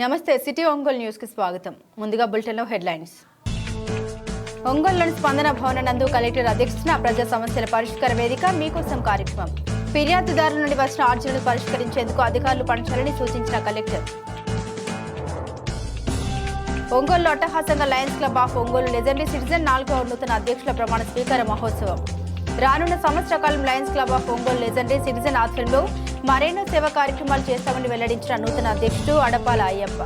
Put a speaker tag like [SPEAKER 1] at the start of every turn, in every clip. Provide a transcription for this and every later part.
[SPEAKER 1] నమస్తే city Ongole news కి స్వాగతం. ముందుగా బులెటిన్ లో హెడ్లైన్స్. ఒంగోలులోని స్పందన భవన నందు కలెక్టర్ అధ్యక్షతన ప్రజా సమస్యల పరిష్కార వేదిక మీకోసం కార్యక్రమం. ఫిర్యాదుదారుల నుండి వచ్చిన ఆర్జీలను పరిష్కరించేందుకు అధికారులు పనిచేయాలని సూచించిన కలెక్టర్. ఒంగోలులో అట్టహాసంగా lions club of Ongole legendary citizen 4వ నూతన అధ్యక్షుల ప్రమాణ స్వీకార మహోత్సవం. రానున్న సంవత్సర కాలం lions club of Ongole legendary citizen ఆధ్వర్యంలో మరెన్నో సేవా కార్యక్రమాలు చేస్తామని వెల్లడించిన నూతన అధ్యక్షుడు అడపాల అయ్యప్ప.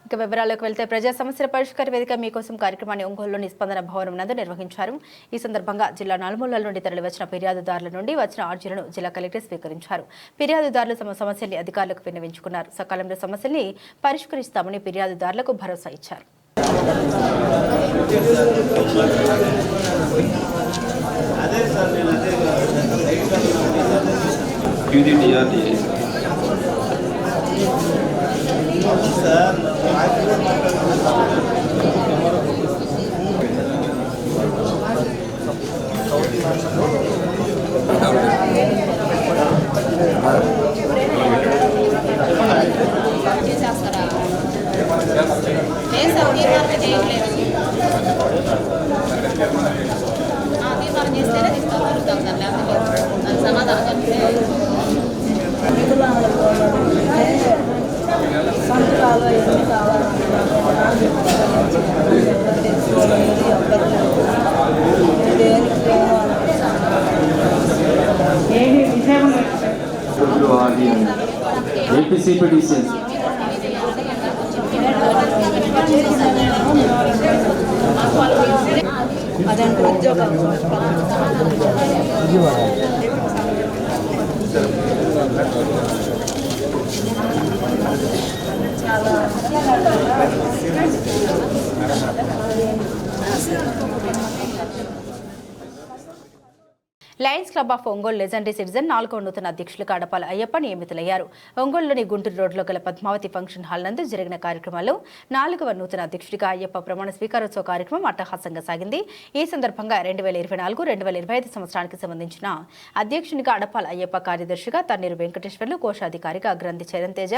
[SPEAKER 1] ఇక వివరాల్లోకి వెళ్తే ప్రజా సమస్యల పరిష్కార వేదిక మీకోసం కార్యక్రమాన్ని ఒంగోలులోని స్పందన భవనం నందు నిర్వహించారు. ఈ సందర్భంగా జిల్లా నలుమూలల నుండి తరలివచ్చిన ఫిర్యాదుదారుల నుండి వచ్చిన ఆర్జీలను జిల్లా కలెక్టర్ స్వీకరించారు. ఫిర్యాదుదారులు తమ సమస్యల్ని అధికారులకు విన్నవించుకున్నారు. సకాలంలో సమస్యల్ని పరిష్కరిస్తామని ఫిర్యాదుదారులకు భరోసా ఇచ్చారు. Lions club of Ongole legendary citizen 4వ నూతన అధ్యక్షులుగా అడపాల అయ్యప్ప నియమితులయ్యారు. ఒంగోలులోని గుంటూరు రోడ్లో గల పద్మావతి ఫంక్షన్ హాల్ నందు జరిగిన కార్యక్రమాల్లో 4వ నూతన అధ్యక్షుడిగా అయ్యప్ప ప్రమాణ స్వీకారోత్సవ కార్యక్రమం అట్టహాసంగా సాగింది. ఈ సందర్భంగా 2024-2025 సంవత్సరానికి సంబంధించిన అధ్యక్షునిగా అడపాల అయ్యప్ప, కార్యదర్శిగా తన్నీరు వెంకటేశ్వర్లు, కోశాధికారిగా గ్రంథి చరణ్ తేజ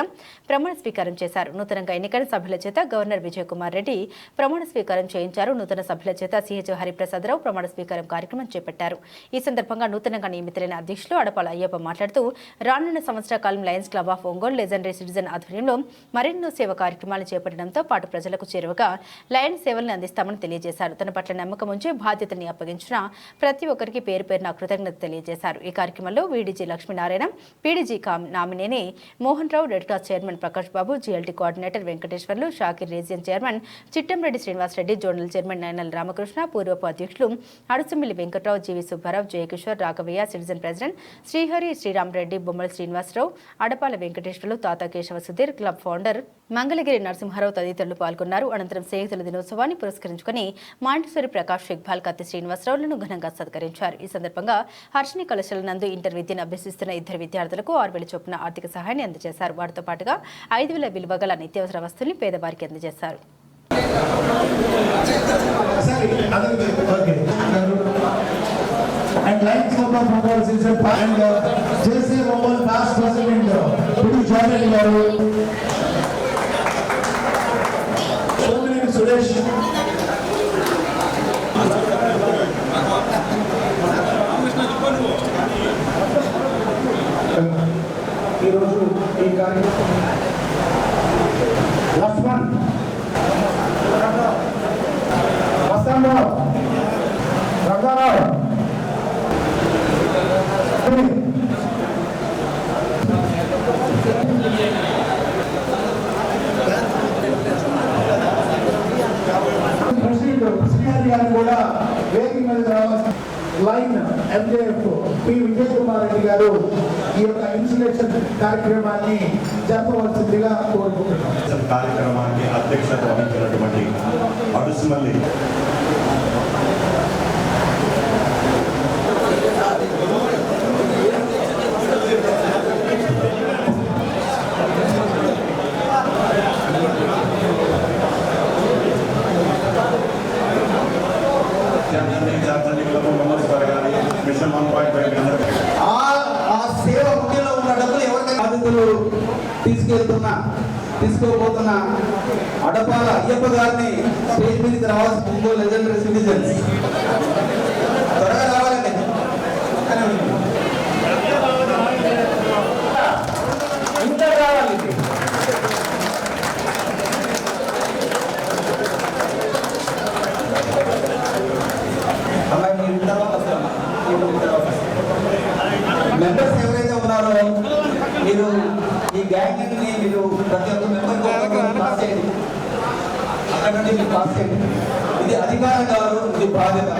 [SPEAKER 1] ప్రమాణ స్వీకారం చేశారు. నూతనంగా ఎన్నికైన సభ్యుల చేత గవర్నర్ విజయ్ కుమార్ రెడ్డి ప్రమాణ స్వీకారం చేయించారు. నూతన సభ్యుల చేత సిహెచ్ హరిప్రసాదరావు ప్రమాణ స్వీకారం కార్యక్రమం చేపట్టారు. ఈ సందర్భంగా నూతనంగా నియమితులైన అధ్యక్షులు అడపాల అయ్యప్ప మాట్లాడుతూ రానున్న సంవత్సర కాలం lions club of Ongole legendary citizen ఆధ్వర్యంలో మరెన్నో సేవా కార్యక్రమాలు చేపట్టడంతో పాటు ప్రజలకు చేరువగా లయన్స్ సేవలను అందిస్తామని తెలియజేశారు. తన పట్ల నమ్మకం ఉంచి బాధ్యతల్ని అప్పగించిన ప్రతి ఒక్కరికి పేరు పేరున కృతజ్ఞత తెలియజేశారు. ఈ కార్యక్రమంలో VDG Lakshminarayana, PDG Namineni Mohan Rao, red cross chairman Prakash Babu, GLT coordinator Venkateswarlu, Shakir region chairman Chittamreddy Srinivasareddy, zonal chairman Nayanal Ramakrishna, పూర్వపు అధ్యక్షులు Adusumilli Venkatrao, GV Subbarao, Jayakishore, Raghavaiah, citizen president Srihari, Sriramareddy, Bommala Srinivasarao, Adapala Venkateswarlu, Tata Kesava Sudheer, club founder Mangalagiri Narasimharao తదితరులు పాల్గొన్నారు. అనంతరం స్నేహితుల దినోత్సవాన్ని పురస్కరించుకుని మాంటేశ్వరి ప్రకాష్, షేక్బాల్, కత్తి శ్రీనివాసరావులను ఘనంగా సత్కరించారు. ఈ సందర్భంగా హర్షిని కళాశాల నందు ఇంటర్ విద్యను అభ్యసిస్తున్న 2 విద్యార్థులకు 6,000 చొప్పున ఆర్థిక సహాయాన్ని అందజేశారు. వారితో పాటుగా 5,000 విలువ గల నిత్యావసర వస్తువుల్ని పేదవారికి అందజేశారు.
[SPEAKER 2] And Lions Club of Football Season and JC Mobile past president Pudi Jordan garu, Somineni Suresh, ఈ రోజు ఈ కార్యక్రమం లక్ష్మణ్ వసంతరావు, రంగారావు, గారు కూడా వేదిక మీద line MJF P Vijay Kumar Reddy గారు ఈ యొక్క ఇన్సులేషన్ కార్యక్రమాన్ని జరపవలసిందిగా కోరుకుంటున్నాం.
[SPEAKER 3] కార్యక్రమానికి అధ్యక్షత వహించినటువంటి అడుసుమల్లి
[SPEAKER 2] ఆ
[SPEAKER 4] తీసుకోబోతున్న అడపాల అయ్యప్ప గారిని స్టేజ్ మీదకి రావాల్సి ఒంగోలు లెజెండరీ సిటిజన్స్ త్వరగా రావాలండి. ఇంకా రావాలి. మెంబర్స్ ఎవరైతే ఉన్నారో మీరు ఈ గ్యాంగ్ ని మీరు ప్రతి ఒక్క మెంబర్ పాస్ చేయండి. అక్కడ నుండి మీరు పాస్ చేయండి. ఇది అధికారం కాదు, ఇది బాధ్యత.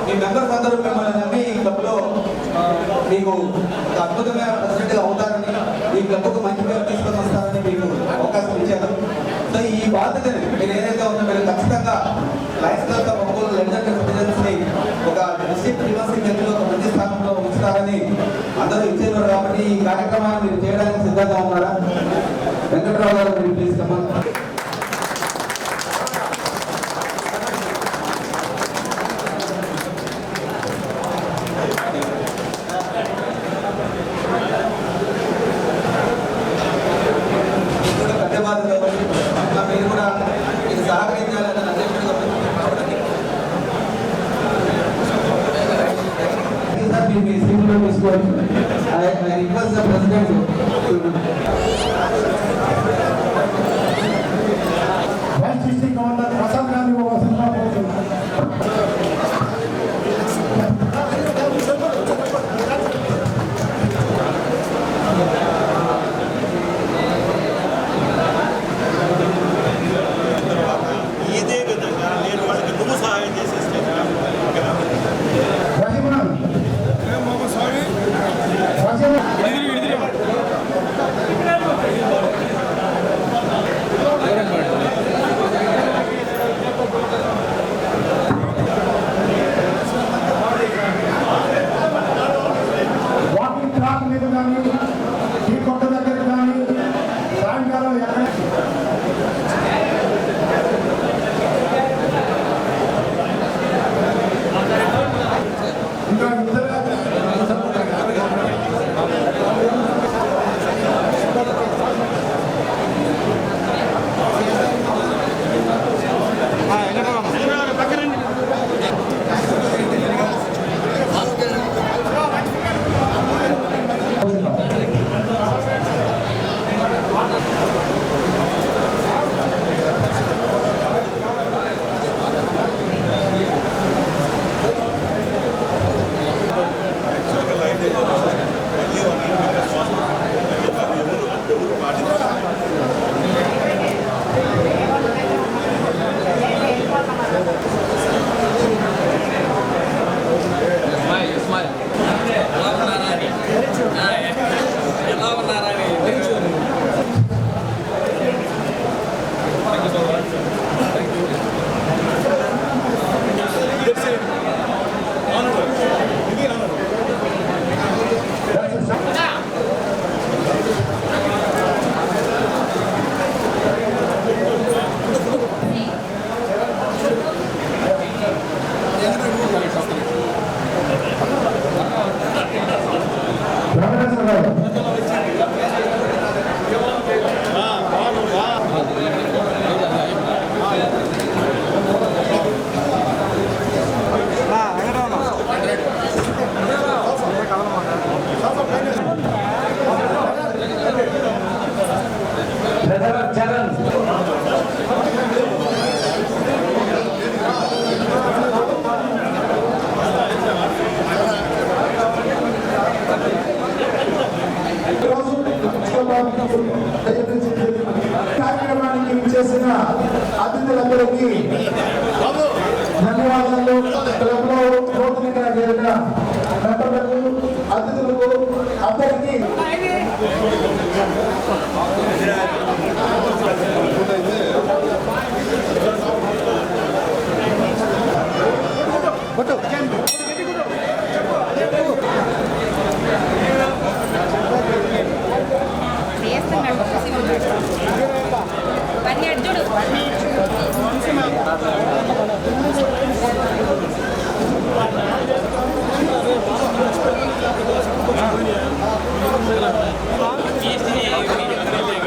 [SPEAKER 4] మీ మెంబర్స్ అందరూ మిమ్మల్ని నమ్మి ఈ క్లబ్లో మీకు ఒక అద్భుతమైన ప్రెసిడెంట్గా అవుతారని, ఈ క్లబ్కు మంచి పేరు తీసుకొని వస్తారని మీకు అవకాశం ఇచ్చారు. సో ఈ బాధ్యతని మీరు ఏదైతే ఉందో మీరు ఖచ్చితంగా lions club of Ongole legendary సిటిజన్స్ని ఒక డిస్ట్రిక్ట్ యూనివర్సిటీ జడ్జిలో ఒక మంచి స్థానంలో ఉంచుతారని అందరూ ఇచ్చారు. కాబట్టి ఈ కార్యక్రమాన్ని మీరు చేయడానికి సిద్ధంగా ఉన్నారా? వెంకట్రావు గారు మీరు ప్లీజ్ కమన్. మీరు కూడా ఇది సహకరించాలని మీ సీట్లో తీసుకోవచ్చు. I request the president
[SPEAKER 2] vice district governor Prasad Gandhi Vasantharao
[SPEAKER 5] ఇదే విధంగా నేను వాళ్ళకి నువ్వు సహాయం చేసేస్తే
[SPEAKER 2] వాకింగ్ ట్రాక్ మీద కానీ ఈ కొట్ట దగ్గర కానీ సాయంకాలం ఎక్కడ ఇంకా ఇతర కార్యక్రమానికి చేసిన అతిథులందరికీ ధన్యవాదాలు. క్లబ్లో నూతనంగా చేరిన మెంబర్లకు, అతిథులకు అందరికీ
[SPEAKER 5] ఈ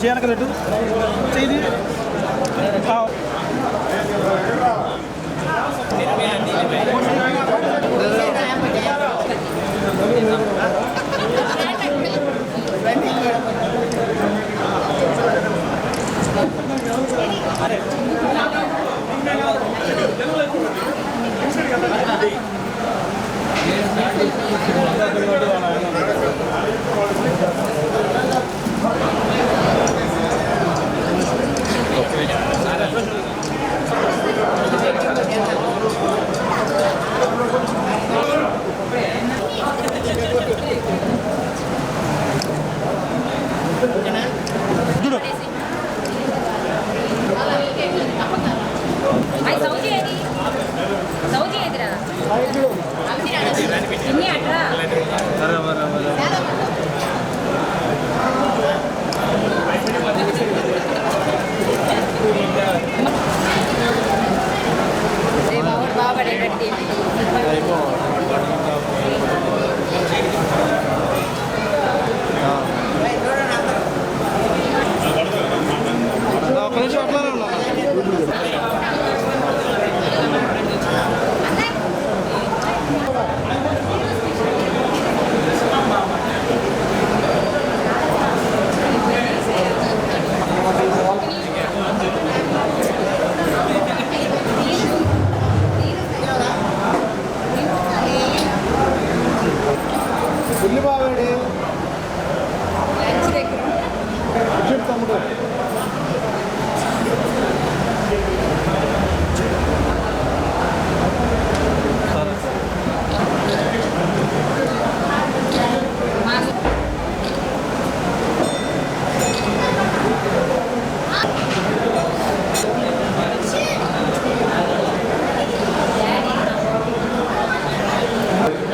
[SPEAKER 5] చేయనకలట్టు చేయి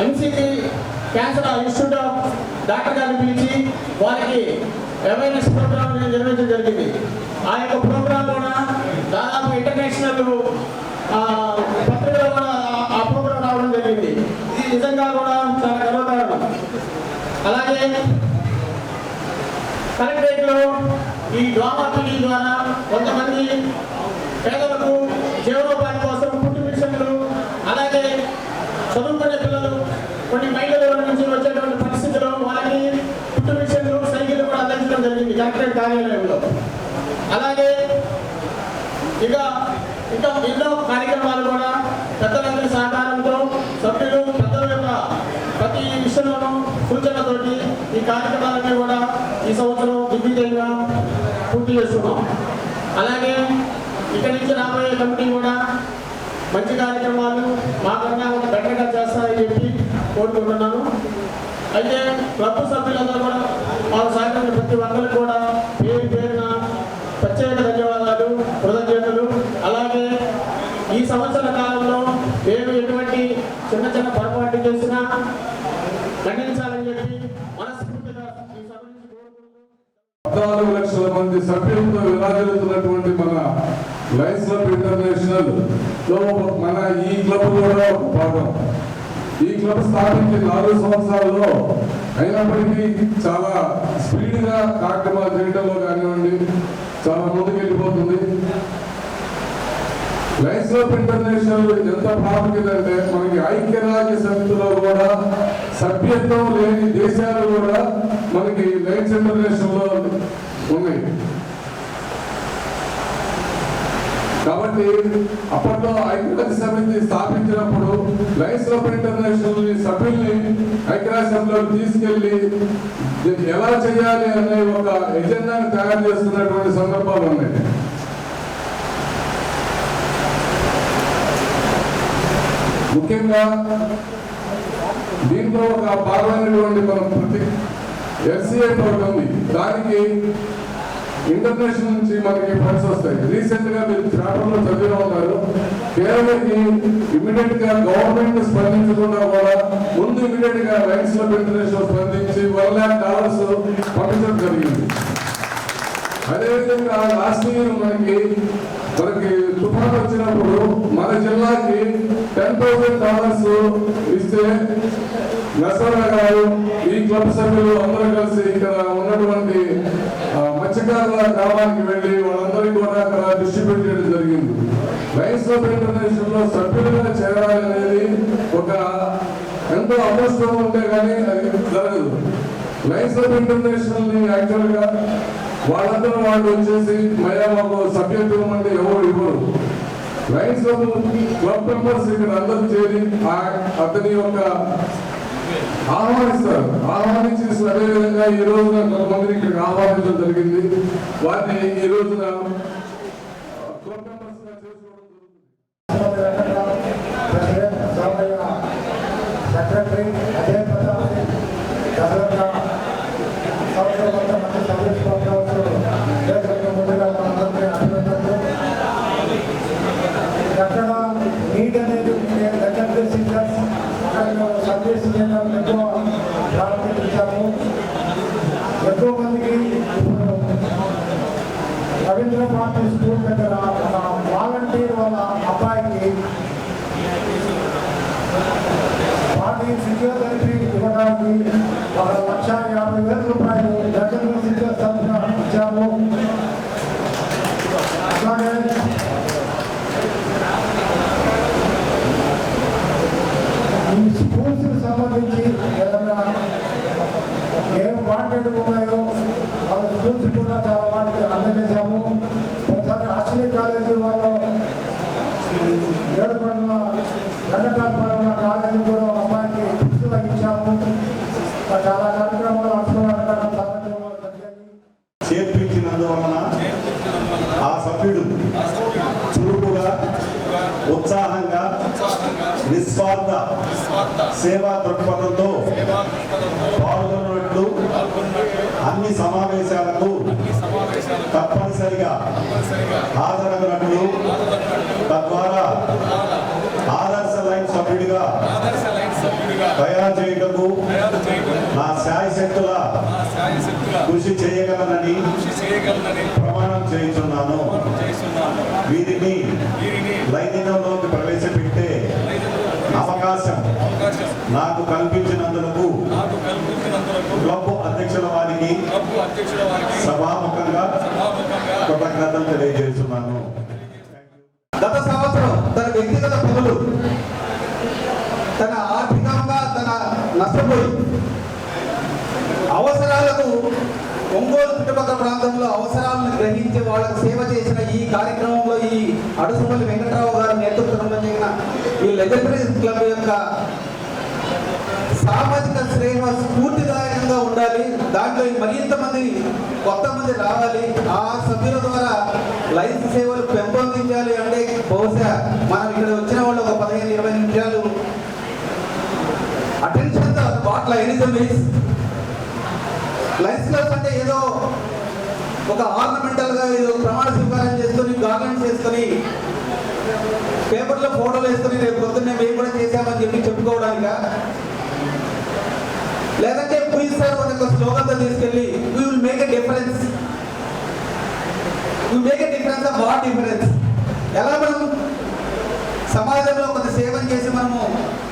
[SPEAKER 2] NCT cancer institute of doctor గారిని పిలిచి వారికి అవేర్నెస్ ప్రోగ్రామ్ నిర్వహించడం జరిగింది. ఆ యొక్క ప్రోగ్రామ్ కూడా దాదాపు ఇంటర్నేషనల్ పత్రికలో కూడా ఆ ప్రోగ్రామ్ రావడం జరిగింది. ఇది నిజంగా కూడా చాలా గర్వకారణం. అలాగే కలెక్టరేట్లో ఈ డ్రామా పీడీ ద్వారా కొంతమంది పేదలకు జీవనోపాధి కోసం కుటుంబ మిషన్లు, అలాగే చదువుకునే పిల్లలు కొన్ని మహిళల నుంచి వచ్చేటువంటి పరిస్థితుల్లో వాళ్ళకి కుటుంబ మిషన్లు, సైకిళ్ళు కూడా అందించడం జరిగింది కలెక్టరేట్ కార్యాలయంలో. అలాగే ఇంకా ఎన్నో కార్యక్రమాలు కూడా పెద్దలందరి సహకారంతో సభ్యులు పెద్దల యొక్క ప్రతి విషయంలోనూ సూచనతోటి ఈ కార్యక్రమాలన్నీ కూడా ఈ సంవత్సరం దిగ్విజయంగా పూర్తి చేస్తున్నాం. అలాగే ఇక్కడి నుంచి రాబోయే కమిటీ కూడా మంచి కార్యక్రమాలు మాకన్నా బెటర్గా చేస్తారని చెప్పి కోరుకుంటున్నాను. అయితే క్లబ్ సభ్యులందరూ కూడా మాకు సహకరించిన ప్రతి ఒక్కరికి కూడా పేరు పేరున ప్రత్యేక ధన్యవాదాలు, కృతజ్ఞతలు. అలాగే ఈ సంవత్సర కాలంలో మేము ఎటువంటి చిన్న చిన్న పొరపాటు చేసినా ఖండించాలని చెప్పి మనస్ఫూర్తిగా ఈ సభ నుంచి కోరుకుంటున్నాను.
[SPEAKER 6] 14 లక్షల మంది సభ్యులతో విరాజిల్లుతున్నటువంటి మన లయన్స్ క్లబ్ ఇంటర్నేషనల్ లో మన ఈ క్లబ్ కూడా ఒక భాగం. ఈ క్లబ్ స్థాపించి 4 సంవత్సరాల్లో అయినప్పటికీ చాలా స్పీడ్గా కార్యక్రమాలు చేయడంలో కానివ్వండి చాలా ముందుకెళ్ళిపోతుంది. లయన్స్ క్లబ్ ఇంటర్నేషనల్ ఎంత ప్రాముఖ్యత అంటే మనకి ఐక్యరాజ్య సమితిలో కూడా సభ్యత్వం లేని దేశాలు కూడా మనకి లయన్స్ ఇంటర్నేషనల్ లో ఉన్నాయి. కాబట్టి అప్పట్లో ఐక్యరాజ్య సమితి స్థాపించినప్పుడు లయన్స్ క్లబ్ ఇంటర్నేషనల్ సభ్యుల్ని ఐక్యరాజ్య సమితిలోకి తీసుకెళ్లి ఎలా చేయాలి అనే ఒక ఎజెండాను తయారు చేస్తున్నటువంటి సందర్భాలు ఉన్నాయి. ముఖ్యంగా దీంట్లో ఒక భాగమైనటువంటి మనం ప్రతి ఎల్సీఐ ప్రోగ్రామ్ ఉంది. దానికి ఇంటర్నేషనల్ నుంచి మనకి ఫండ్స్ వస్తాయి. రీసెంట్ గా మీరు పేపర్లో చదివే ఉంటారు. కేరళకి ఇమీడియట్ గా గవర్నమెంట్ స్పందించకుండా కూడా ముందు ఇమీడియట్ గా లయన్స్ క్లబ్ ఇంటర్నేషనల్ స్పందించి $1 lakh పంపించడం జరిగింది. అదేవిధంగా లాస్ట్ ఇయర్ మనకి మనకి తుఫాను వచ్చినప్పుడు మన జిల్లాకి $10,000 ఇస్తే నరసరావు గారు ఈ క్లబ్ సభ్యులు అందరూ కలిసి ఇక్కడ ఉన్నటువంటి మత్స్యకారుల గ్రామానికి వెళ్ళి వాళ్ళందరికీ కూడా అక్కడ డిస్ట్రిబ్యూట్ చేయడం జరిగింది. లయన్స్ క్లబ్ ఇంటర్నేషనల్ లో సభ్యులుగా చేరాలనేది ఒక ఎంతో అదృష్టం ఉంటే కానీ అది జరగదు. లయన్స్ క్లబ్ ఇంటర్నేషనల్ ని యాక్చువల్ గా వాళ్ళందరూ వాళ్ళు వచ్చేసి మాకు సభ్యత్వం అంటే ఎవరు ఇవ్వరు. లయన్స్ క్లబ్ మెంబర్స్ ఇక్కడ అందరూ చేరి అతని యొక్క ఆహ్వానిస్తారు. ఆహ్వానించి అదేవిధంగా ఈ రోజున కొంతమందిని ఇక్కడికి ఆహ్వానించడం జరిగింది. వాటిని ఈ రోజున క్లబ్ మెంబర్స్ గా చేసుకోవడం
[SPEAKER 2] సెక్రటరీ అదే ఎక్కడ నీట్ అనేది లెజెండరీ సీనియర్స్ సర్వీస్ ఎక్కువ ప్రారంభించాము. ఎక్కువ మందికి రవీంద్ర భారతి స్కూల్ దగ్గర వాలంటీర్ వాళ్ళ అబ్బాయికి వాటి ఫిజియోథెరపీ ఇవ్వడానికి ₹1,50,000 లెజెండరీ సీనియర్స్ తరఫున ఇచ్చాము. అలాగే ఈ స్కూల్స్ సంబంధించి ఏదైనా ఏం వాంటెడ్ ఉన్నాయో వాళ్ళ స్కూల్స్ కూడా చాలా వాటికి అందజేశాము. ఒకసారి ఆశ్రయ కాలేజీ వాళ్ళు ఏడుపడిన వెంకటాపురం కాలేజీ కూడా అమ్మాయికి పుస్తకం ఇచ్చాము. చాలా కార్యక్రమాలు
[SPEAKER 3] చేర్పించినందువలన ఆ సభ్యుడు చురుకుగా ఉత్సాహంగా నిస్వార్థ సేవా దృక్పథంతో పాల్గొన్నట్లు అన్ని సమావేశాలకు తప్పనిసరిగా హాజరగినట్లు తద్వారా ఆదర్శ లైన్ సభ్యుడిగా తయారు చేయటకు నా శాయశక్తుల కృషి చేయగలనని ప్రమాణం చేస్తున్నాను. వీరిని లైంగికంలోకి ప్రవేశపెట్టే అవకాశం నాకు కల్పించినందుకు క్లబ్ అధ్యక్షుల వారికి సభాముఖంగా కృతజ్ఞతలు తెలియజేస్తున్నాను.
[SPEAKER 4] గత సంవత్సరం తన వ్యక్తిగత పనులు తన ఆర్థికంగా తన నష్టపోయి అవసరాలకు ఒంగోలు చుట్టుపక్కల ప్రాంతంలో అవసరాలను గ్రహించి వాళ్ళకు సేవ చేసిన ఈ కార్యక్రమంలో ఈ అడుసుమల్లి వెంకటరావు గారి నేతృత్వంలో జరిగిన ఈ లెజెండరీ క్లబ్ యొక్క సామాజిక శ్రేణ స్ఫూర్తిదాయకంగా ఉండాలి. దాంట్లో మరింత మంది కొత్త మంది రావాలి. ఆ సభ్యుల ద్వారా లైఫ్ సేవలు పెంపొందించాలి. అంటే బహుశా మనం ఇక్కడ వచ్చిన వాళ్ళు ఒక 15-20 నిమిషాలు attention what లైనిజం is. Life clubs అంటే ఏదో ఒక ఆర్నమెంటల్ గా ఏదో ప్రమాణ స్వీకారం చేసుకొని గార్లెండ్స్ చేసుకొని పేపర్లో ఫోటోలు వేసుకొని రేపు పొద్దున్నే మేము కూడా చేశామని చెప్పి చెప్పుకోవడానిక, లేదంటే ప్లీజ్ సార్ మన యొక్క స్లోగన్తో తీసుకెళ్ళి we will make a difference. We make a difference of what difference? ఎలా మనం సమాజంలో కొంత సేవను చేసి మనము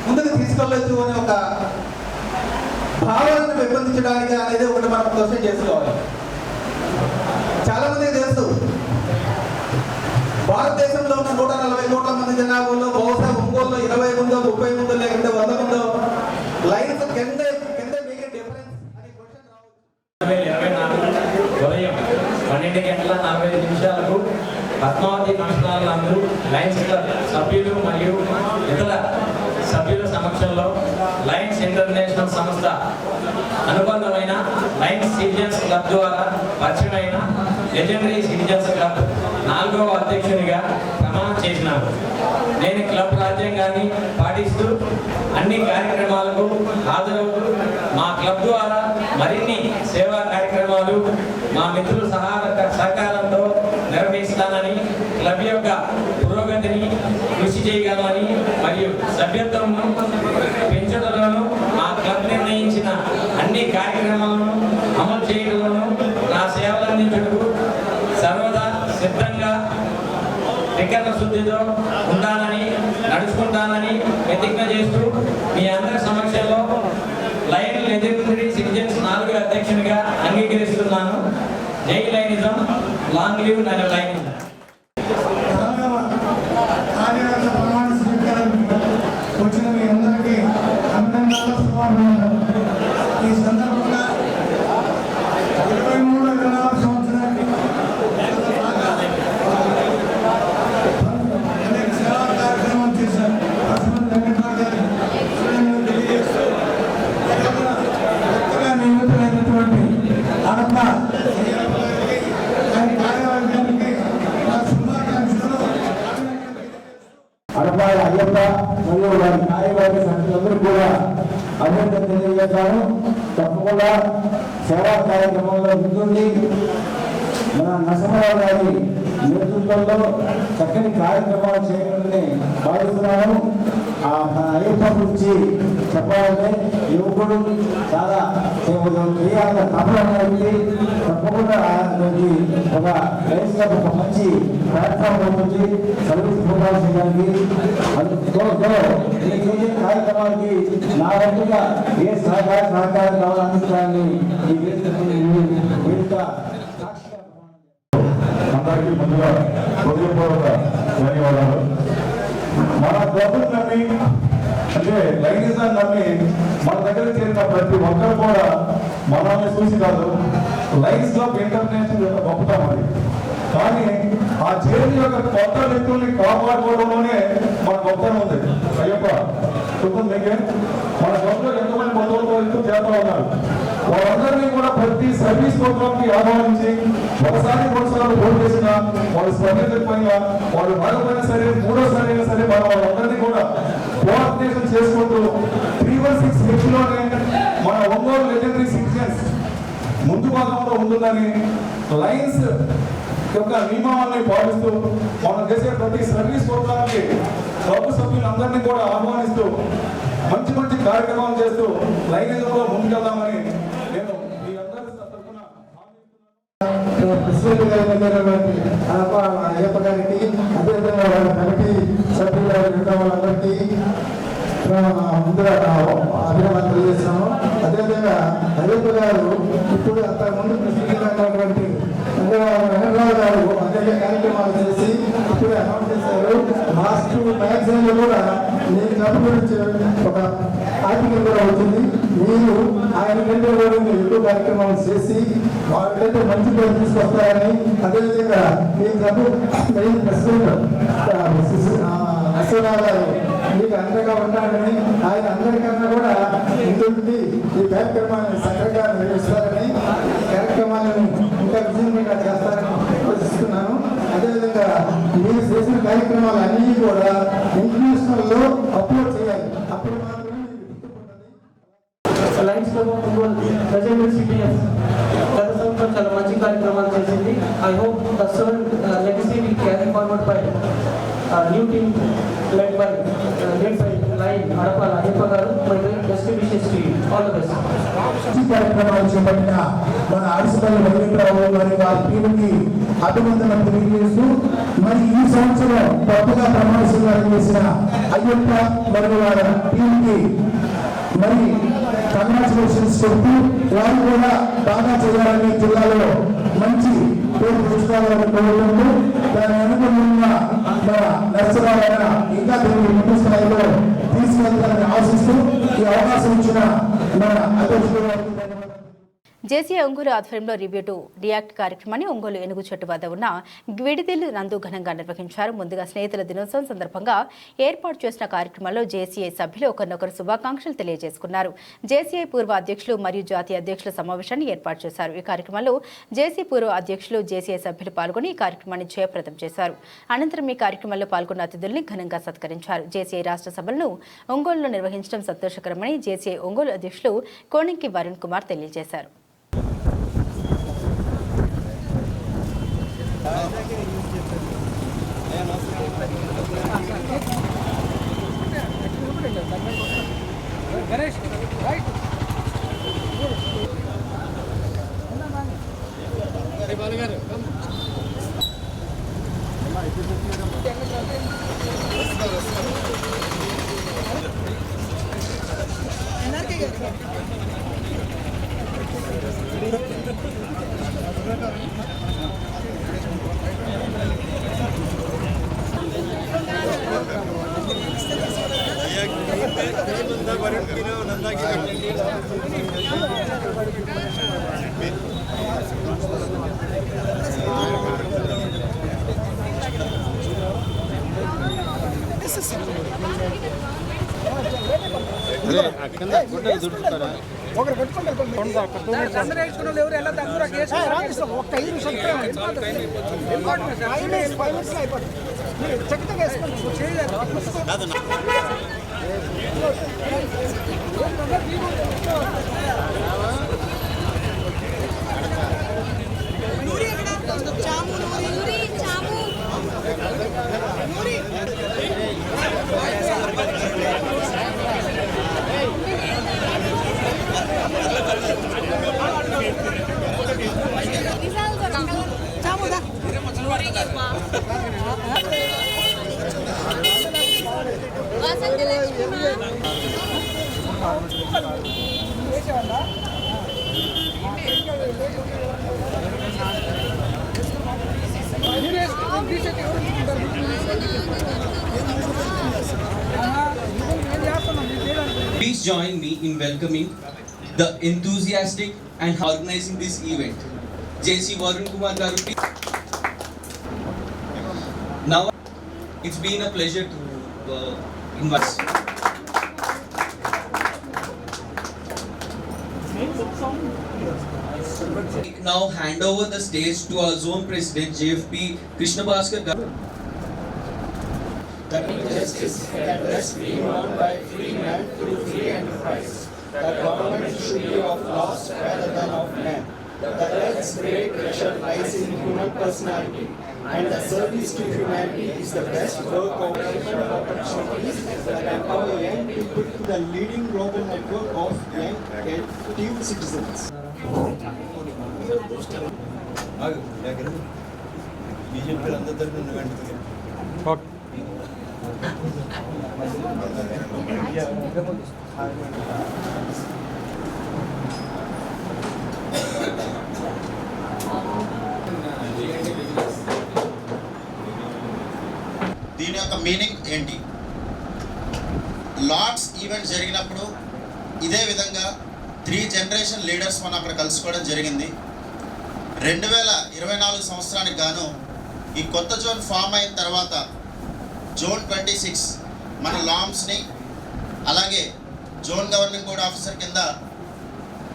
[SPEAKER 4] ముందుకు తీసుకెళ్ళొచ్చు అనే ఒక భావనను పెంపొందించడానికి అనేది ఒకటి మనం క్వశ్చన్ చేసుకోవాలి. చాలా మందికి తెలుసు భారతదేశంలో ఉన్న 140 కోట్ల మంది జనాభాలో బహుశా ఒంగోలులో 20 మందో 30 మందో లేకుంటే 100 మందో లైన్స్ కింద మేక్ ఎ డిఫరెన్స్ అనే క్వశ్చన్ రావచ్చు.
[SPEAKER 7] 2024 ఉదయం 12:45 పద్మావతి ఫంక్షన్ నందు లయన్స్ క్లబ్ సభ్యులు మరియు ఇతర సభ్యుల సమక్షంలో లయన్స్ ఇంటర్నేషనల్ సంస్థ అనుబంధమైన లయన్స్ సిటిజన్స్ క్లబ్ ద్వారా పరిచయమైన లెజెండరీ సిటిజన్స్ క్లబ్ 4వ అధ్యక్షునిగా ప్రమాణం చేసినారు. నేను క్లబ్ రాజ్యాంగాన్ని పాటిస్తూ అన్ని కార్యక్రమాలకు హాజరవుతూ మా క్లబ్ ద్వారా మరిన్ని సేవా కార్యక్రమాలు మా మిత్రుల సహకారంతో నిర్వహిస్తానని, క్లబ్ యొక్క పురోగతిని కృషి చేయగలమని మరియు సభ్యత్వంను పెంచడంలోనూ మా క్లబ్ నిర్ణయించిన అన్ని కార్యక్రమాలను అమలు చేయడంలోనూ నా సేవలు అందించుటకు సర్వదా సిద్ధంగా త్రికరణ శుద్ధితో ఉంటానని నడుచుకుంటానని ప్రతిజ్ఞ చేస్తూ మీ అందరి సమక్షంలో లయన్ లెజెండరీ సిటిజన్స్ 4వ అధ్యక్షునిగా అంగీకరిస్తున్నాను. జై లయనిజం, లాంగ్ లివ్ లయనిజం.
[SPEAKER 2] వచ్చిన మీ అందరికీ అభినందనలు, శుభాభినందనలు. ఈ సందర్భంగా 23వ సంవత్సరానికి అనేక సేవా కార్యక్రమాలు చేశారు. వెంకటరావు గారు తెలియజేస్తూ కొత్తగా నియమితులైనటువంటి అడప కార్యవర్గానికి నా శుభాకాంక్షలు.
[SPEAKER 8] అడపాల అయ్యప్ప మరియు వారి కార్యవర్గ సభ్యులందరూ కూడా అభినందన తెలియజేస్తాను. తప్పకుండా సేవా కార్యక్రమంలో ముందుండి మన నరసింహరావు గారి నేతృత్వంలో చక్కని కార్యక్రమాలు చేయాలని భావిస్తున్నాను. ఆ అయ్యప్ప గురించి చెప్పాలంటే యువకుడు చాలా చేయాలని తప్పనిసరి తప్పకుండా ఆయనకి ఒక రైతుగా ఒక మంచి ప్లాట్ఫామ్ అవుతుంది సర్వీస్ ప్రోగ్రామ్ చేయడానికి. ఈ కార్యక్రమానికి నా వంతుగా ఏ సహకారం కావాలని ఈ వేదిక
[SPEAKER 3] అందరికీ ముందుగా హృదయపూర్వక ధన్యవాదాలు. మన ప్రభుత్వం నమ్మి అంటే లైనిజాన్ని నమ్మి మన దగ్గర చేరిన ప్రతి ఒక్కరు కూడా మనల్ని చూసి కాదు లైన్స్ ఆఫ్ ఇంటర్నేషనల్ యొక్క గొప్పతనం అది. కానీ ఆ చేతి యొక్క కొత్త వ్యక్తుల్ని కాపాడుకోవడంలోనే మన గొప్పతనం ఉంది. అయ్యప్ప చూద్దాం మీకే మన గొప్పలో ఎంతమంది మొదలు వ్యక్తులు చేస్తూ ఉన్నారు. వాళ్ళందరినీ కూడా ప్రతి సర్వీస్ ప్రోగ్రామ్ కి ఆహ్వానించి ఒకసారి 3 సార్లు ఫోన్ చేసినా వాళ్ళు స్పందించకపోయినా వాళ్ళు మరొకైనా సరే 3వ అయినా సరే మనం వాళ్ళందరినీ కూడా కోఆర్డినేషన్ చేసుకుంటూ 316 వ్యక్తిలోనే మన ఒంగోలు లెజెండరీ సిటిజన్స్ ముందు భాగంలో ఉంటుందని లైన్స్ యొక్క నియమాన్ని పాటిస్తూ మనం చేసే ప్రతి సర్వీస్ ప్రోగ్రామ్ కి క్లబ్ సభ్యులందరినీ కూడా ఆహ్వానిస్తూ మంచి మంచి కార్యక్రమాలు చేస్తూ లైనిజంలో ముందుకెళ్దామని నేను మీ అందరి తరఫున
[SPEAKER 8] అయ్యప్ప గారికి అదేవిధంగా వాళ్ళ కమిటీ సభ్యులు వాళ్ళందరికీ ముందుగా అభినందనలు తెలియజేస్తున్నాము. అదేవిధంగా అయ్యప్ప గారు ఇప్పుడు అంతకుముందు ప్రసిద్ధిగాటువంటి వెంకటరావు గారు అనేక కార్యక్రమాలు చేసి ఇప్పుడు అనౌన్స్ చేశారు. లాస్ట్ మ్యాగజైన్ లో కూడా మీ క్లబ్ గురించి ఒక ఆర్టికల్ కూడా వచ్చింది. మీరు ఆయన కంటే కూడా ఎక్కువ కార్యక్రమాలు చేసి వాళ్ళకైతే మంచి పేరు తీసుకొస్తారని, అదేవిధంగా మీ క్లబ్ మెయిన్ ప్రెసిడెంట్ అశ్వరావు గారు మీకు అండగా ఉంటారని, ఆయన అందరికన్నా కూడా ముందుండి ఈ కార్యక్రమాన్ని చక్కగా నిర్వహిస్తారని, కార్యక్రమాలను ఇంకా విజయంగా చేస్తారని ఆలోచిస్తున్నాను. అదేవిధంగా మీరు చేసిన కార్యక్రమాలు అన్నీ కూడా ఇంటర్నేషనల్ లో అప్లోడ్ చేయాలి. అప్పుడు
[SPEAKER 5] లైన్స్ లెజెండరీ సిటిజన్స్ గత సంవత్సరం చాలా మంచి కార్యక్రమాలు చేసింది. I hope the serve legacy will carry forward by new team led by Lion Adapala Ayyappa garu. My best wishes to you. All the best.
[SPEAKER 8] ఈ కార్యక్రమాలు చేపట్టిన మన అరసపల్లి వెంకటరావు గారి వారి టీంకి అభినందనలు తెలియజేస్తూ, మరి ఈ సంవత్సరం కొత్తగా ప్రమాణ స్వీకారం చేసిన అయ్యప్ప మరియు వారి టీంకి మరి కంగ్రాచులేషన్స్ చెప్తూ వారు కూడా బాగా చేయాలని, జిల్లాలో మంచి పేరు తెచ్చుకోవాలని కోరుకుంటూ దాని అనుగుణంగా మన నర్సరావు ఇంకా దీన్ని ముందు స్థాయిలో తీసుకెళ్తారని ఆశిస్తూ ఈ అవకాశం ఇచ్చిన మన అధ్యక్షుడు
[SPEAKER 1] జేసీ ఒంగోలు ఆధ్వర్యంలో రివ్యూ టు రియాక్ట్ కార్యక్రమాన్ని ఒంగోలు ఏనుగు చెట్టు వద్ద ఉన్న గ్విడిదిల్ నందు ఘనంగా నిర్వహించారు. ముందుగా స్నేహితుల దినోత్సవం సందర్భంగా ఏర్పాటు చేసిన కార్యక్రమంలో జేసీఐ సభ్యులు ఒకరినొకరు శుభాకాంక్షలు తెలియజేసుకున్నారు. జేసీఐ పూర్వ అధ్యక్షులు మరియు జాతీయ అధ్యక్షుల సమావేశాన్ని ఏర్పాటు చేశారు. ఈ కార్యక్రమంలో జేసీ పూర్వ అధ్యక్షులు జేసీఐ సభ్యులు పాల్గొని ఈ కార్యక్రమాన్ని జయప్రదం చేశారు. అనంతరం ఈ కార్యక్రమంలో పాల్గొన్న అతిథుల్ని ఘనంగా సత్కరించారు. జేసీఐ రాష్ట్ర సభలను ఒంగోలులో నిర్వహించడం సంతోషకరమని జేసీఐ ఒంగోలు అధ్యక్షులు కోణింకి వరుణ్ కుమార్ తెలియజేశారు.
[SPEAKER 2] గారు
[SPEAKER 9] Please join me in welcoming the enthusiastic and organizing this event. JC Varun Kumar garu. Now it's been a pleasure to invite. Now hand over the stage to our zone president JFP Krishna Bhaskar garu.
[SPEAKER 2] That justice can rest be won by free man through free enterprise. The government should be of laws rather than of men. The earth's great treasure lies in human personality, and the service to humanity is the best work of development opportunities that empower young people to the leading global network of young active citizens.
[SPEAKER 10] దీని యొక్క meaning ఏంటి? Lord's event జరిగినప్పుడు ఇదే విధంగా 3 generation leaders మనం అక్కడ కలుసుకోవడం జరిగింది. 2024 సంవత్సరానికి గాను ఈ కొత్త జోన్ ఫామ్ అయిన తర్వాత జోన్ 26 మన లామ్స్ని అలాగే జోన్ గవర్నింగ్ బోర్డ్ ఆఫీసర్ కింద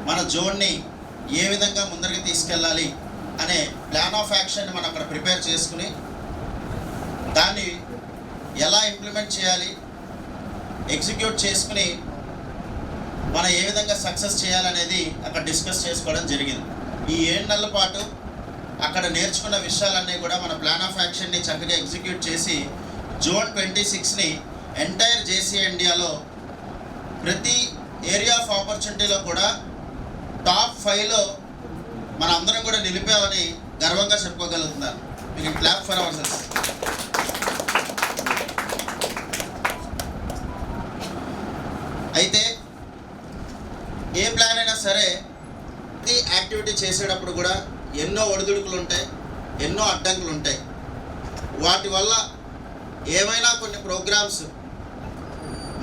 [SPEAKER 10] మన జోన్ని ఏ విధంగా ముందరికి తీసుకెళ్ళాలి అనే ప్లాన్ ఆఫ్ యాక్షన్ మనం అక్కడ ప్రిపేర్ చేసుకుని దాన్ని ఎలా ఇంప్లిమెంట్ చేయాలి, ఎగ్జిక్యూట్ చేసుకుని మనం ఏ విధంగా సక్సెస్ చేయాలనేది అక్కడ డిస్కస్ చేసుకోవడం జరిగింది. ఈ 7 నెలల పాటు అక్కడ నేర్చుకున్న విషయాలన్నీ కూడా మన ప్లాన్ ఆఫ్ యాక్షన్ని చక్కగా ఎగ్జిక్యూట్ చేసి జోన్ 26ని ఎంటైర్ జేసీ ఇండియాలో ప్రతి ఏరియా ఆఫ్ ఆపర్చునిటీలో కూడా టాప్ 5లో మన అందరం కూడా నిలిపామని గర్వంగా చెప్పుకోగలుగుతున్నారు. మీరు క్లాప్ ఫర్ అవర్ సెల్స్. అయితే ఏ ప్లాన్ అయినా సరే ప్రతి యాక్టివిటీ చేసేటప్పుడు కూడా ఎన్నో ఒడిదుడుకులు ఉంటాయి, ఎన్నో అడ్డంకులు ఉంటాయి. వాటి వల్ల ఏమైనా కొన్ని ప్రోగ్రామ్స్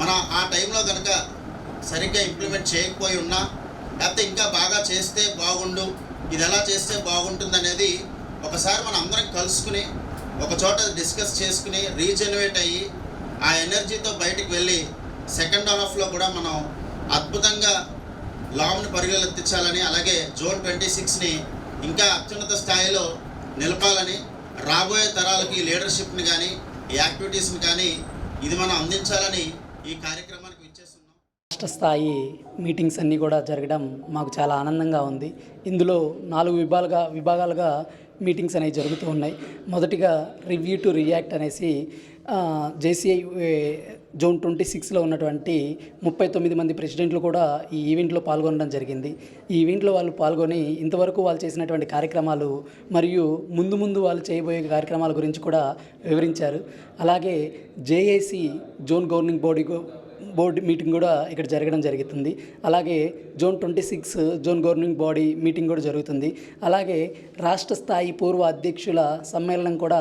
[SPEAKER 10] మనం ఆ టైంలో కనుక సరిగ్గా ఇంప్లిమెంట్ చేయకపోయి ఉన్నా, లేకపోతే ఇంకా బాగా చేస్తే బాగుండు, ఇది ఎలా చేస్తే బాగుంటుంది అనేది ఒకసారి మనం అందరం కలుసుకుని ఒక చోట డిస్కస్ చేసుకుని రీజెనరేట్ అయ్యి ఆ ఎనర్జీతో బయటికి వెళ్ళి సెకండ్ హాఫ్లో కూడా మనం అద్భుతంగా లామ్ని పరిగెత్తించాలని, అలాగే జోన్ 26ని ఇంకా అత్యున్నత స్థాయిలో నిలపాలని, రాబోయే తరాలకి లీడర్షిప్ని కానీ ఈ యాక్టివిటీస్ని కానీ ఇది మనం అందించాలని ఈ కార్యక్రమానికి ఇచ్చేస్తున్నాం.
[SPEAKER 11] రాష్ట్ర స్థాయి మీటింగ్స్ అన్నీ కూడా జరగడం మాకు చాలా ఆనందంగా ఉంది. ఇందులో 4 విభాగాలుగా మీటింగ్స్ అనేవి జరుగుతూ ఉన్నాయి. మొదటిగా రివ్యూ టు రియాక్ట్ అనేసి జేసీఐ జోన్ 26లో ఉన్నటువంటి 39 మంది ప్రెసిడెంట్లు కూడా ఈ ఈవెంట్లో పాల్గొనడం జరిగింది. ఈ ఈవెంట్లో వాళ్ళు పాల్గొని ఇంతవరకు వాళ్ళు చేసినటువంటి కార్యక్రమాలు మరియు ముందు వాళ్ళు చేయబోయే కార్యక్రమాల గురించి కూడా వివరించారు. అలాగే JAC zone governing board meeting కూడా ఇక్కడ జరగడం జరుగుతుంది. అలాగే zone 26 zone governing body meeting కూడా జరుగుతుంది. అలాగే రాష్ట్ర స్థాయి పూర్వ అధ్యక్షుల సమ్మేళనం కూడా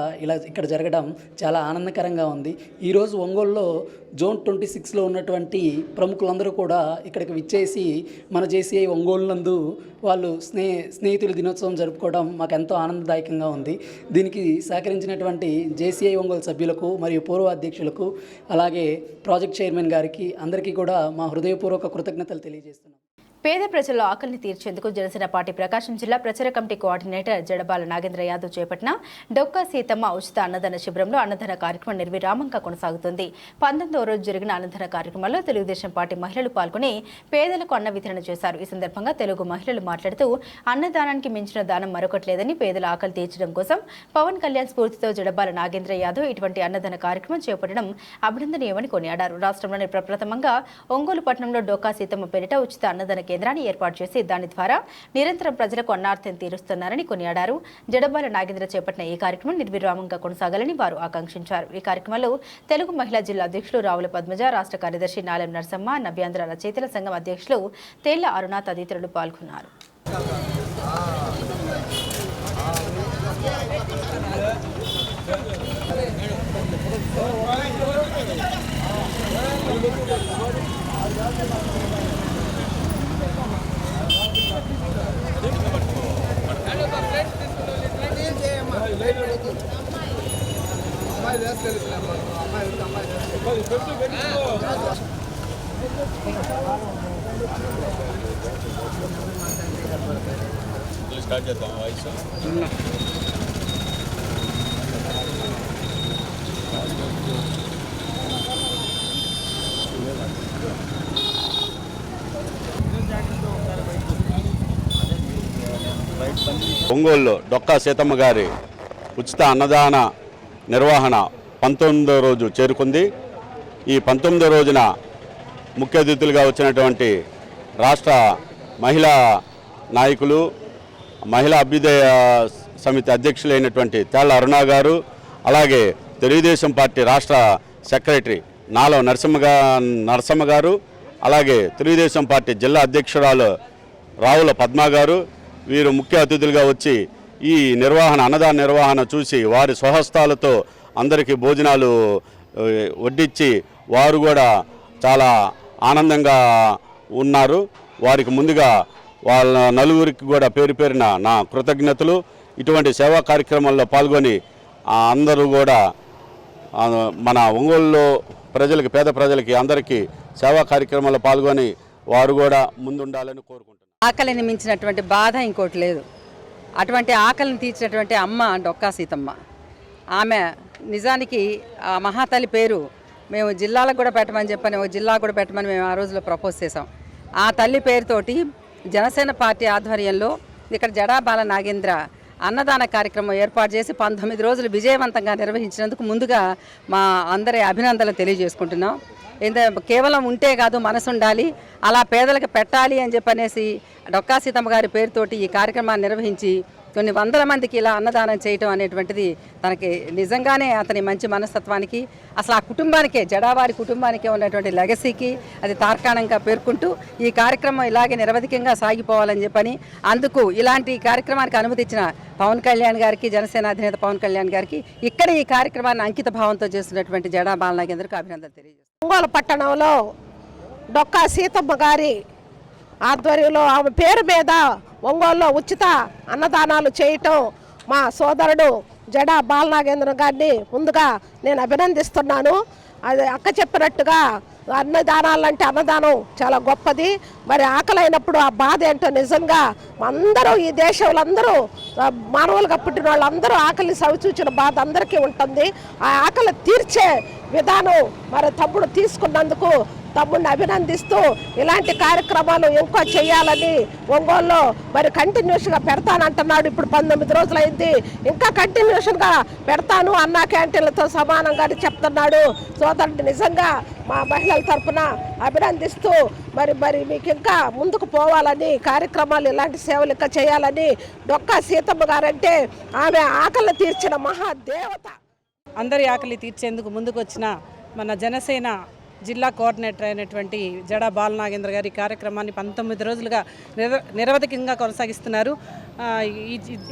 [SPEAKER 11] ఇక్కడ జరగడం చాలా ఆనందకరంగా ఉంది. ఈరోజు ఒంగోలులో జోన్ 26లో ఉన్నటువంటి ప్రముఖులందరూ కూడా ఇక్కడికి విచ్చేసి మన జేసీఐ ఒంగోలు నందు వాళ్ళు స్నేహితుల దినోత్సవం జరుపుకోవడం మాకు ఎంతో ఆనందదాయకంగా ఉంది. దీనికి సహకరించినటువంటి జేసీఐ ఒంగోలు సభ్యులకు మరియు పూర్వ అధ్యక్షులకు అలాగే ప్రాజెక్ట్ చైర్మన్ గారికి గారికి అందరికీ కూడా మా హృదయపూర్వక కృతజ్ఞతలు తెలియజేస్తున్నాం.
[SPEAKER 1] పేద ప్రజల ఆకలిని తీర్చేందుకు జనసేన పార్టీ ప్రకాశం జిల్లా ప్రచార కమిటీ కోఆర్డినేటర్ జడబాల నాగేంద్ర యాదవ్ చేపట్టిన డొక్కా సీతమ్మ ఉచిత అన్నదాన శిబిరంలో అన్నదాన కార్యక్రమం నిర్విరామంగా కొనసాగుతుంది. 19వ రోజు జరిగిన అన్నదాన కార్యక్రమంలో తెలుగుదేశం పార్టీ మహిళలు పాల్గొని పేదలకు అన్న వితరణ చేశారు. ఈ సందర్భంగా తెలుగు మహిళలు మాట్లాడుతూ అన్నదానానికి మించిన దానం మరొకటి లేదని, పేదల ఆకలి తీర్చడం కోసం పవన్ కళ్యాణ్ స్ఫూర్తితో జడబాల నాగేంద్ర యాదవ్ ఇటువంటి అన్నదాన కార్యక్రమం చేపట్టడం అభినందనీయమని కొనియాడారు. రాష్ట్రంలోని ప్రప్రథమంగా ఒంగోలు పట్టణంలో డొక్కా సీతమ్మ పేరిట ఉచిత అన్నదాన కేంద్రాన్ని ఏర్పాటు చేసి దాని ద్వారా నిరంతరం ప్రజలకు అన్నార్థం తీరుస్తున్నారని కొనియాడారు. జడబాల నాగేంద్ర చేపట్టిన ఈ కార్యక్రమం నిర్విరామంగా కొనసాగాలని వారు ఆకాంక్షించారు. ఈ కార్యక్రమంలో తెలుగు మహిళా జిల్లా అధ్యక్షులు రావుల పద్మజ, రాష్ట్ర కార్యదర్శి నాలెం నరసమ్మ, నవ్యాంధ్ర రచయితల సంఘం అధ్యక్షులు తేళ్ల అరుణ తదితరులు పాల్గొన్నారు.
[SPEAKER 12] స్టార్ట్ చేద్దాం వాయిస్. ఒంగోలులో డొక్కా సీతమ్మ గారి ఉచిత అన్నదాన నిర్వహణ 19వ రోజు చేరుకుంది. ఈ 19వ రోజున ముఖ్య అతిథులుగా వచ్చినటువంటి రాష్ట్ర మహిళా నాయకులు, మహిళా అభ్యుదయ సమితి అధ్యక్షులైనటువంటి తేళ్ల అరుణ గారు, అలాగే తెలుగుదేశం పార్టీ రాష్ట్ర సెక్రటరీ నాలం నరసమ్మ గారు, అలాగే తెలుగుదేశం పార్టీ జిల్లా అధ్యక్షురాలు రావుల పద్మ గారు, వీరు ముఖ్య అతిథులుగా వచ్చి ఈ అన్నదాన నిర్వహణ చూసి వారి స్వహస్తాలతో అందరికీ భోజనాలు వడ్డించి వారు కూడా చాలా ఆనందంగా ఉన్నారు. వారికి ముందుగా వాళ్ళ నలుగురికి కూడా పేరు పేరున నా కృతజ్ఞతలు. ఇటువంటి సేవా కార్యక్రమాల్లో పాల్గొని అందరూ కూడా మన ఒంగోలులో ప్రజలకి, పేద ప్రజలకి అందరికీ సేవా కార్యక్రమాల్లో పాల్గొని వారు కూడా ముందుండాలని కోరుకుంటున్నాను.
[SPEAKER 13] ఆకలిని మించినటువంటి బాధ ఇంకోటి లేదు. అటువంటి ఆకలిని తీర్చినటువంటి అమ్మ డొక్కా సీతమ్మ. ఆమె నిజానికి ఆ మహాతల్లి పేరు మేము జిల్లాలకు కూడా పెట్టమని చెప్పని, ఒక జిల్లా కూడా పెట్టమని మేము ఆ రోజులో ప్రపోజ్ చేసాం. ఆ తల్లి పేరుతోటి జనసేన పార్టీ ఆధ్వర్యంలో ఇక్కడ జడబాల నాగేంద్ర అన్నదాన కార్యక్రమం ఏర్పాటు చేసి 19 రోజులు విజయవంతంగా నిర్వహించినందుకు ముందుగా మా అందరి అభినందనలు తెలియజేసుకుంటున్నాం. కేవలం ఉంటే కాదు, మనసు ఉండాలి, అలా పేదలకు పెట్టాలి అని చెప్పనేసి డొక్కా సీతమ్మ గారి పేరుతోటి ఈ కార్యక్రమాన్ని నిర్వహించి కొన్ని వందల మందికి ఇలా అన్నదానం చేయటం అనేటువంటిది తనకి నిజంగానే అతని మంచి మనస్తత్వానికి, అసలు ఆ కుటుంబానికే, జడావారి కుటుంబానికే ఉన్నటువంటి లెగసీకి అది తార్కాణంగా పేర్కొంటూ ఈ కార్యక్రమం ఇలాగే నిరవధికంగా సాగిపోవాలని చెప్పని, అందుకు ఇలాంటి కార్యక్రమానికి అనుమతి ఇచ్చిన పవన్ కళ్యాణ్ గారికి, జనసేన అధినేత పవన్ కళ్యాణ్ గారికి, ఇక్కడ ఈ కార్యక్రమాన్ని అంకిత భావంతో చేస్తున్నటువంటి జడా బాలనాగేంద్రకు అభినందనలు తెలియజేస్తారు.
[SPEAKER 14] ఒంగోలు పట్టణంలో డొక్కా సీతమ్మ గారి ఆధ్వర్యంలో ఆమె పేరు మీద ఒంగోలులో ఉచిత అన్నదానాలు చేయటం మా సోదరుడు జడా బాలనాగేంద్ర గారిని ముందుగా నేను అభినందిస్తున్నాను. అది అక్క చెప్పినట్టుగా అన్నదానాలంటే అన్నదానం చాలా గొప్పది. మరి ఆకలైనప్పుడు ఆ బాధ ఏంటో నిజంగా అందరూ, ఈ దేశంలో అందరూ మానవులుగా పుట్టిన వాళ్ళందరూ ఆకలి సవిచూచిన బాధ అందరికీ ఉంటుంది. ఆ ఆకలి తీర్చే విధానం మరి తమ్ముడు తీసుకున్నందుకు తమ్ముడిని అభినందిస్తూ ఇలాంటి కార్యక్రమాలు ఇంకా చేయాలని ఒంగోలులో మరి కంటిన్యూషన్గా పెడతానంటున్నాడు. ఇప్పుడు 19 రోజులైంది, ఇంకా కంటిన్యూషన్గా పెడతాను అన్నా క్యాంటీన్లతో సమానంగా చెప్తున్నాడు. సోదరుడు నిజంగా మా మహిళల తరఫున అభినందిస్తూ మరి మీకు ఇంకా ముందుకు పోవాలని, కార్యక్రమాలు ఇలాంటి సేవలు ఇంకా చేయాలని. డొక్కా సీతమ్మ గారంటే ఆమె ఆకలి తీర్చిన మహాదేవత.
[SPEAKER 15] అందరి ఆకలి తీర్చేందుకు ముందుకు వచ్చిన మన జనసేన జిల్లా కోఆర్డినేటర్ అయినటువంటి జడా బాలనాగేంద్ర గారి కార్యక్రమాన్ని 19 రోజులుగా నిరవధికంగా కొనసాగిస్తున్నారు.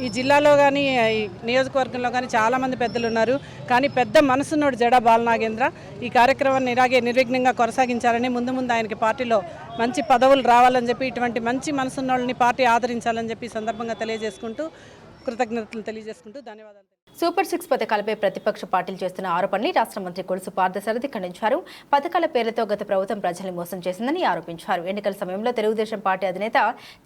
[SPEAKER 15] ఈ జిల్లాలో కానీ ఈ నియోజకవర్గంలో కానీ చాలామంది పెద్దలు ఉన్నారు, కానీ పెద్ద మనసున్నోడు జడా బాలనాగేంద్ర ఈ కార్యక్రమాన్ని ఇలాగే నిర్విఘ్నంగా కొనసాగించాలని, ముందు ముందు ఆయనకి పార్టీలో మంచి పదవులు రావాలని చెప్పి, ఇటువంటి మంచి మనసున్నోళ్ళని పార్టీ ఆదరించాలని చెప్పి సందర్భంగా తెలియజేసుకుంటూ కృతజ్ఞతలు తెలియజేసుకుంటూ ధన్యవాదాలు.
[SPEAKER 1] సూపర్ 6 పథకాలపై ప్రతిపక్ష పార్టీలు చేస్తున్న ఆరోపణల్ని రాష్ట్ర మంత్రి కొలుసు పార్థసారథి ఖండించారు. పథకాల పేరుతో గత ప్రభుత్వం ప్రజల్ని మోసం చేసిందని ఆరోపించారు. ఎన్నికల సమయంలో తెలుగుదేశం పార్టీ అధినేత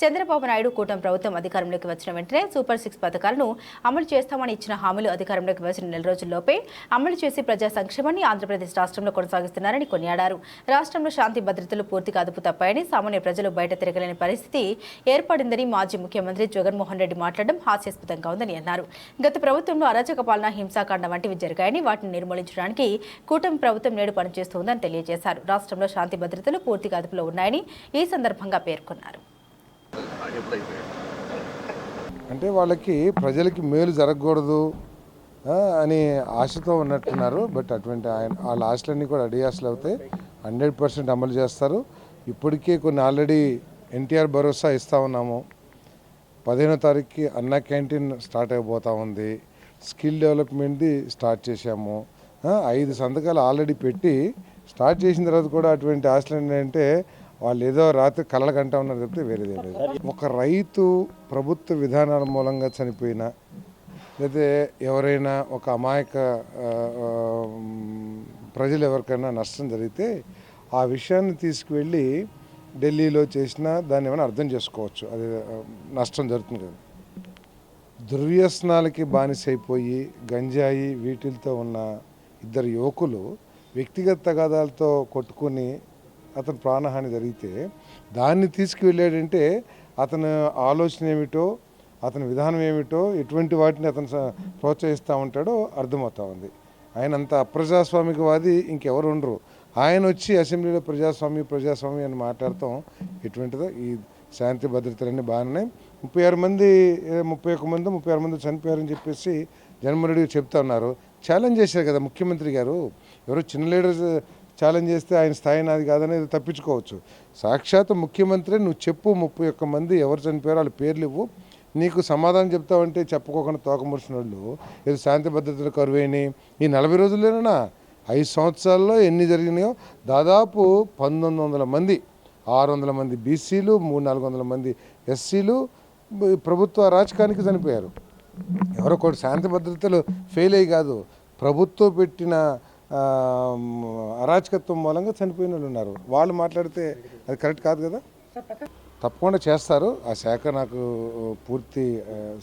[SPEAKER 1] చంద్రబాబు నాయుడు కూటమి ప్రభుత్వం అధికారంలోకి వచ్చిన వెంటనే సూపర్ 6 పథకాలను అమలు చేస్తామని ఇచ్చిన హామీలు అధికారంలోకి వచ్చిన నెల రోజుల్లోపే అమలు చేసి ప్రజా సంక్షేమాన్ని ఆంధ్రప్రదేశ్ రాష్ట్రంలో కొనసాగిస్తున్నారని కొనియాడారు. రాష్ట్రంలో శాంతి భద్రతలు పూర్తిగా అదుపు తప్పాయని, సామాన్య ప్రజలు బయట తిరగలేని పరిస్థితి ఏర్పడిందని మాజీ ముఖ్యమంత్రి జగన్మోహన్ రెడ్డి మాట్లాడడం హాస్యాస్పదంగా ఉందని అన్నారు. గత ప్రభుత్వంలో అరాచక పాలన, హింసాకాండ వంటివి జరిగాయని, వాటిని నిర్మూలించడానికి కూటమి ప్రభుత్వం నేడు పనిచేస్తోందని తెలియజేశారు. రాష్ట్రంలో శాంతి భద్రతలు పూర్తిగా అదుపులో ఉన్నాయని ఈ సందర్భంగా పేర్కొన్నారు.
[SPEAKER 16] అంటే వాళ్ళకి ప్రజలకి మేలు జరగకూడదు అని ఆశతో ఉన్నట్టున్నారు. బట్ అటువంటి వాళ్ళ ఆశలన్నీ కూడా అడియాసలు అవుతాయి. 100% అమలు చేస్తారు. ఇప్పటికే కొన్ని ఆల్రెడీ ఎన్టీఆర్ భరోసా ఇస్తూ ఉన్నాము. 15వ తారీఖుకి అన్నా క్యాంటీన్ స్టార్ట్ అయిపోతూ ఉంది. స్కిల్ డెవలప్మెంట్ది స్టార్ట్ చేశాము. 5 సంతకాలు ఆల్రెడీ పెట్టి స్టార్ట్ చేసిన తర్వాత కూడా అటువంటి ఆశలు ఏంటంటే వాళ్ళు ఏదో రాత్రి కళ్ళ కంటా ఉన్నారు చెప్తే వేరేదే లేదు. ఒక రైతు ప్రభుత్వ విధానాల మూలంగా చనిపోయినా, లేదా ఎవరైనా ఒక అమాయక ప్రజలు ఎవరికైనా నష్టం జరిగితే ఆ విషయాన్ని తీసుకువెళ్ళి ఢిల్లీలో చేసినా దాన్ని ఏమైనా అర్థం చేసుకోవచ్చు, అది నష్టం జరుగుతుంది కదా. దుర్వ్యసనాలకి బానిసైపోయి గంజాయి వీటితో ఉన్న 2 యువకులు వ్యక్తిగత తగాదాలతో కొట్టుకొని అతను ప్రాణహాని జరిగితే దాన్ని తీసుకువెళ్ళాడంటే అతని ఆలోచన ఏమిటో, అతని విధానం ఏమిటో, ఎటువంటి వాటిని అతను ప్రోత్సహిస్తూ ఉంటాడో అర్థమవుతా ఉంది. ఆయన అంత అప్రజాస్వామికవాది ఇంకెవరు ఉండరు. ఆయన వచ్చి అసెంబ్లీలో ప్రజాస్వామ్యం అని మాట్లాడతాం ఎటువంటిదో. ఈ శాంతి భద్రతలన్నీ బాగానే 31 మంది చనిపోయారని చెప్పేసి జగన్మోహన్ రెడ్డి చెప్తా ఉన్నారు. ఛాలెంజ్ చేశారు కదా ముఖ్యమంత్రి గారు. ఎవరో చిన్న లీడర్ ఛాలెంజ్ చేస్తే ఆయన స్థాయి నాది కాదనేది తప్పించుకోవచ్చు. సాక్షాత్ ముఖ్యమంత్రి నువ్వు చెప్పు, 31 మంది ఎవరు చనిపోయారో వాళ్ళ పేర్లు ఇవ్వు. నీకు సమాధానం చెప్తావంటే చెప్పుకోకుండా తోకముడిచిన వాళ్ళు ఏదో శాంతి భద్రతలు కరువైనాయి. ఈ 40 రోజుల్లోనైనా 5 సంవత్సరాల్లో ఎన్ని జరిగినాయో దాదాపు 1900 మంది, 600 మంది బీసీలు, 300-400 మంది ఎస్సీలు ప్రభుత్వ రాజకానికి చనిపోయారు. ఎవరో కూడా శాంతి భద్రతలు ఫెయిల్ అయ్యి కాదు, ప్రభుత్వం పెట్టిన అరాచకత్వం మూలంగా చనిపోయిన వాళ్ళు ఉన్నారు. వాళ్ళు మాట్లాడితే అది కరెక్ట్ కాదు కదా. తప్పకుండా చేస్తారు. ఆ శాఖ నాకు పూర్తి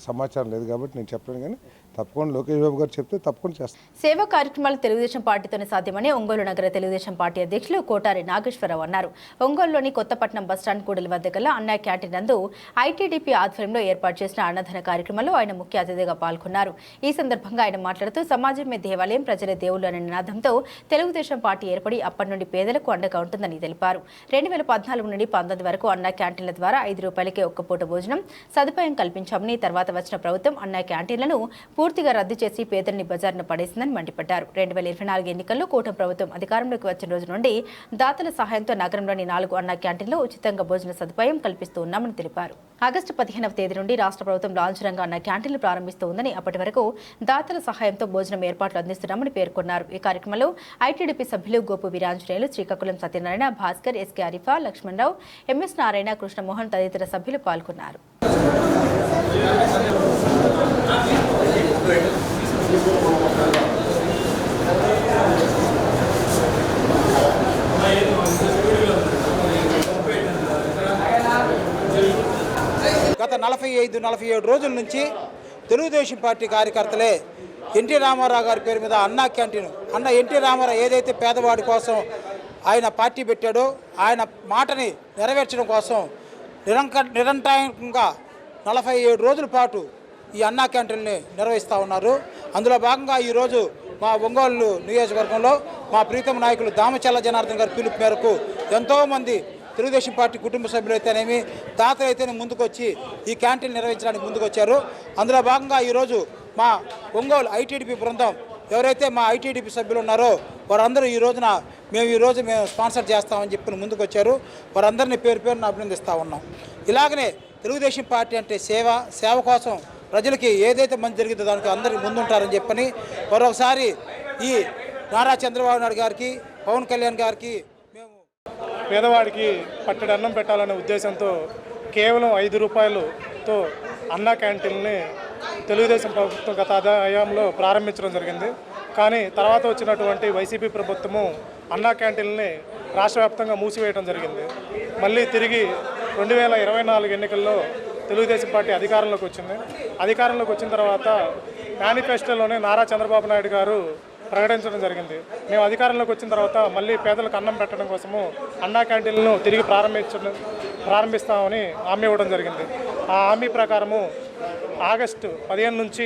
[SPEAKER 16] సమాచారం లేదు కాబట్టి నేను చెప్పలేను, కానీ తప్పకుండా లోకేష్ బాబు గారు చెప్తే తప్పకుండా చేస్తారు.
[SPEAKER 1] సేవా కార్యక్రమాలు తెలుగుదేశం పార్టీతోనే సాధ్యమని ఒంగోలు నగర తెలుగుదేశం పార్టీ అధ్యక్షులు కోటారి నాగేశ్వరరావు అన్నారు. ఒంగోలులోని కొత్తపట్నం బస్టాండ్ కూడలి వద్ద గల అన్నా క్యాంటీన్ నందు ఐటీడీపీ ఆధ్వర్యంలో ఏర్పాటు చేసిన అన్నదాన కార్యక్రమంలో ఆయన ముఖ్య అతిథిగా పాల్గొన్నారు. ఈ సందర్భంగా ఆయన మాట్లాడుతూ సమాజమే దేవాలయం, ప్రజల దేవుళ్ళు అనే నినాదంతో తెలుగుదేశం పార్టీ ఏర్పడి అప్పటి నుండి పేదలకు అండగా ఉంటుందని తెలిపారు. 2014 నుండి 19 వరకు అన్నా క్యాంటీన్ల ద్వారా 5 రూపాయలకే ఒక్క పూట భోజనం సదుపాయం కల్పించామని, తర్వాత వచ్చిన ప్రభుత్వం అన్నా క్యాంటీన్లను పూర్తిగా రద్దు చేసి పేదల్ని బజార్ను పడేసిందని మండిపడ్డారు. 2024 ఎన్నికల్లో కూటమి ప్రభుత్వం అధికారంలోకి వచ్చిన రోజు నుండి దాతల సహాయంతో నగరంలోని 4 అన్నా క్యాంటీన్లో ఉచితంగా భోజన సదుపాయం కల్పిస్తూ ఉన్నామని తెలిపారు. ఆగస్టు 15వ తేదీ నుండి రాష్ట్ర ప్రభుత్వం లాంఛనంగా అన్నా క్యాంటీన్లు ప్రారంభిస్తూ ఉందని, అప్పటి వరకు దాతల సహాయంతో భోజనం ఏర్పాట్లు అందిస్తున్నామని పేర్కొన్నారు. ఈ కార్యక్రమంలో ఐటీడీపీ సభ్యులు గోపు వీరాంజనేయులు, శ్రీకాకుళం సత్యనారాయణ, భాస్కర్, ఎస్కే అరిఫా, లక్ష్మణరావు, ఎంఎస్ నారాయణ, కృష్ణమోహన్ తదితర సభ్యులు పాల్గొన్నారు.
[SPEAKER 17] గత 45-47 రోజుల నుంచి తెలుగుదేశం పార్టీ కార్యకర్తలే ఎన్టీ రామారావు గారి పేరు మీద అన్నా క్యాంటీన్, ఎన్టీ రామారావు ఏదైతే పేదవాడి కోసం ఆయన పార్టీ పెట్టాడో ఆయన మాటని నెరవేర్చడం కోసం నిరంతరంగా 47 రోజుల పాటు ఈ అన్నా క్యాంటీన్ని నిర్వహిస్తూ ఉన్నారు. అందులో భాగంగా ఈరోజు మా ఒంగోలు నియోజకవర్గంలో మా ప్రీతమ నాయకులు దామచల్ల జనార్దన్ గారి పిలుపు మేరకు ఎంతోమంది తెలుగుదేశం పార్టీ కుటుంబ సభ్యులు అయితేనేమి, దాతలు అయితేనే ముందుకొచ్చి ఈ క్యాంటీన్ నిర్వహించడానికి ముందుకొచ్చారు. అందులో భాగంగా ఈరోజు మా ఒంగోలు ఐటీడీపీ బృందం ఎవరైతే మా ఐటీడీపీ సభ్యులు ఉన్నారో వారందరూ ఈ రోజున మేము స్పాన్సర్ చేస్తామని చెప్పి ముందుకు వచ్చారు. వారందరినీ పేరున అభినందిస్తూ ఉన్నాం. ఇలాగనే తెలుగుదేశం పార్టీ అంటే సేవ కోసం ప్రజలకి ఏదైతే మంచి జరిగిందో దానికి అందరికీ ముందుంటారని చెప్పని మరొకసారి ఈ నారా చంద్రబాబు నాయుడు గారికి, పవన్ కళ్యాణ్ గారికి మేము
[SPEAKER 2] పేదవాడికి పట్టెడు అన్నం పెట్టాలనే ఉద్దేశంతో కేవలం 5 రూపాయలతో అన్నా క్యాంటీన్ని
[SPEAKER 18] తెలుగుదేశం ప్రభుత్వం గత హయాంలో ప్రారంభించడం జరిగింది. కానీ తర్వాత వచ్చినటువంటి వైసీపీ ప్రభుత్వము అన్నా క్యాంటీన్ని రాష్ట్ర వ్యాప్తంగా మూసివేయడం జరిగింది. మళ్ళీ తిరిగి 2024 ఎన్నికల్లో తెలుగుదేశం పార్టీ అధికారంలోకి వచ్చింది. అధికారంలోకి వచ్చిన తర్వాత మేనిఫెస్టోలోనే నారా చంద్రబాబు నాయుడు గారు ప్రకటించడం జరిగింది. మేము అధికారంలోకి వచ్చిన తర్వాత మళ్ళీ పేదలకు అన్నం పెట్టడం కోసము అన్నా క్యాంటీన్లను తిరిగి ప్రారంభిస్తామని హామీ ఇవ్వడం జరిగింది. ఆ హామీ ప్రకారము ఆగస్టు 15 నుంచి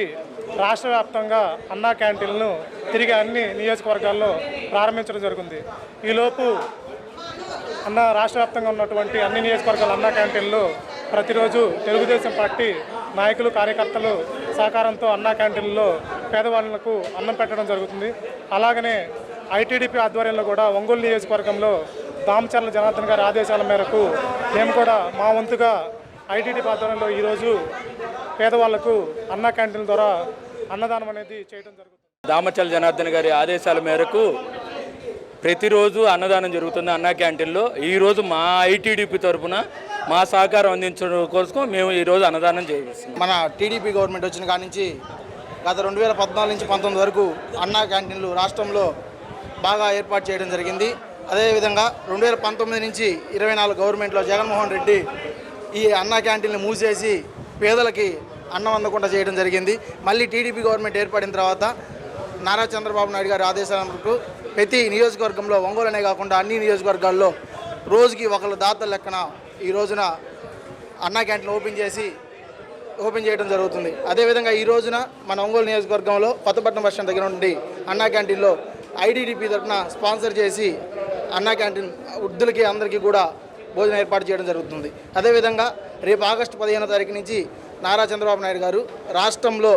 [SPEAKER 18] రాష్ట్ర వ్యాప్తంగా అన్నా క్యాంటీన్లను తిరిగి అన్ని నియోజకవర్గాల్లో ప్రారంభించడం జరిగింది. ఈలోపు రాష్ట్ర వ్యాప్తంగా ఉన్నటువంటి అన్ని నియోజకవర్గాల అన్నా క్యాంటీన్లు ప్రతిరోజు తెలుగుదేశం పార్టీ నాయకులు కార్యకర్తలు సహకారంతో అన్నా క్యాంటీన్లలో పేదవాళ్లకు అన్నం పెట్టడం జరుగుతుంది. అలాగనే ఐటీడీపీ ఆధ్వర్యంలో కూడా ఒంగోలు నియోజకవర్గంలో దామచర్ల జనార్దన్ గారి ఆదేశాల మేరకు మేము కూడా మా వంతుగా ఐటీడీపీ ఆధ్వర్యంలో ఈరోజు పేదవాళ్లకు అన్నా క్యాంటీన్ ద్వారా అన్నదానం అనేది చేయడం జరుగుతుంది.
[SPEAKER 19] దామచర్ల జనార్దన్ గారి ఆదేశాల మేరకు ప్రతిరోజు అన్నదానం జరుగుతుంది అన్నా క్యాంటీన్లో. ఈరోజు మా ఐటీడీపీ తరఫున మా సహకారం అందించడం కోసం మేము ఈరోజు అన్నదానం చేయిస్తున్నాం.
[SPEAKER 20] మన టీడీపీ గవర్నమెంట్ వచ్చిన కాడి నుంచి గత 2014 నుంచి 19 వరకు అన్నా క్యాంటీన్లు రాష్ట్రంలో బాగా ఏర్పాటు చేయడం జరిగింది. అదేవిధంగా 2019 నుంచి 24 గవర్నమెంట్లో జగన్మోహన్ రెడ్డి ఈ అన్నా క్యాంటీన్లు మూసేసి పేదలకి అన్నం అందకుండా చేయడం జరిగింది. మళ్ళీ టీడీపీ గవర్నమెంట్ ఏర్పడిన తర్వాత నారా చంద్రబాబు నాయుడు గారి ఆదేశాల మేరకు ప్రతి నియోజకవర్గంలో ఒంగోలునే కాకుండా అన్ని నియోజకవర్గాల్లో రోజుకి ఒకళ్ళు దాతల లెక్కన ఈ రోజున అన్నా క్యాంటీన్ ఓపెన్ చేయడం జరుగుతుంది. అదేవిధంగా ఈ రోజున మన ఒంగోలు నియోజకవర్గంలో కొత్తపట్నం బస్ స్టాండ్ దగ్గర నుండి అన్నా క్యాంటీన్లో ఐటీడీపీ తరఫున స్పాన్సర్ చేసి అన్నా క్యాంటీన్ వృద్ధులకి అందరికీ కూడా భోజనం ఏర్పాటు చేయడం జరుగుతుంది. అదేవిధంగా రేపు ఆగస్టు 15వ తారీఖు నుంచి నారా చంద్రబాబు నాయుడు గారు రాష్ట్రంలో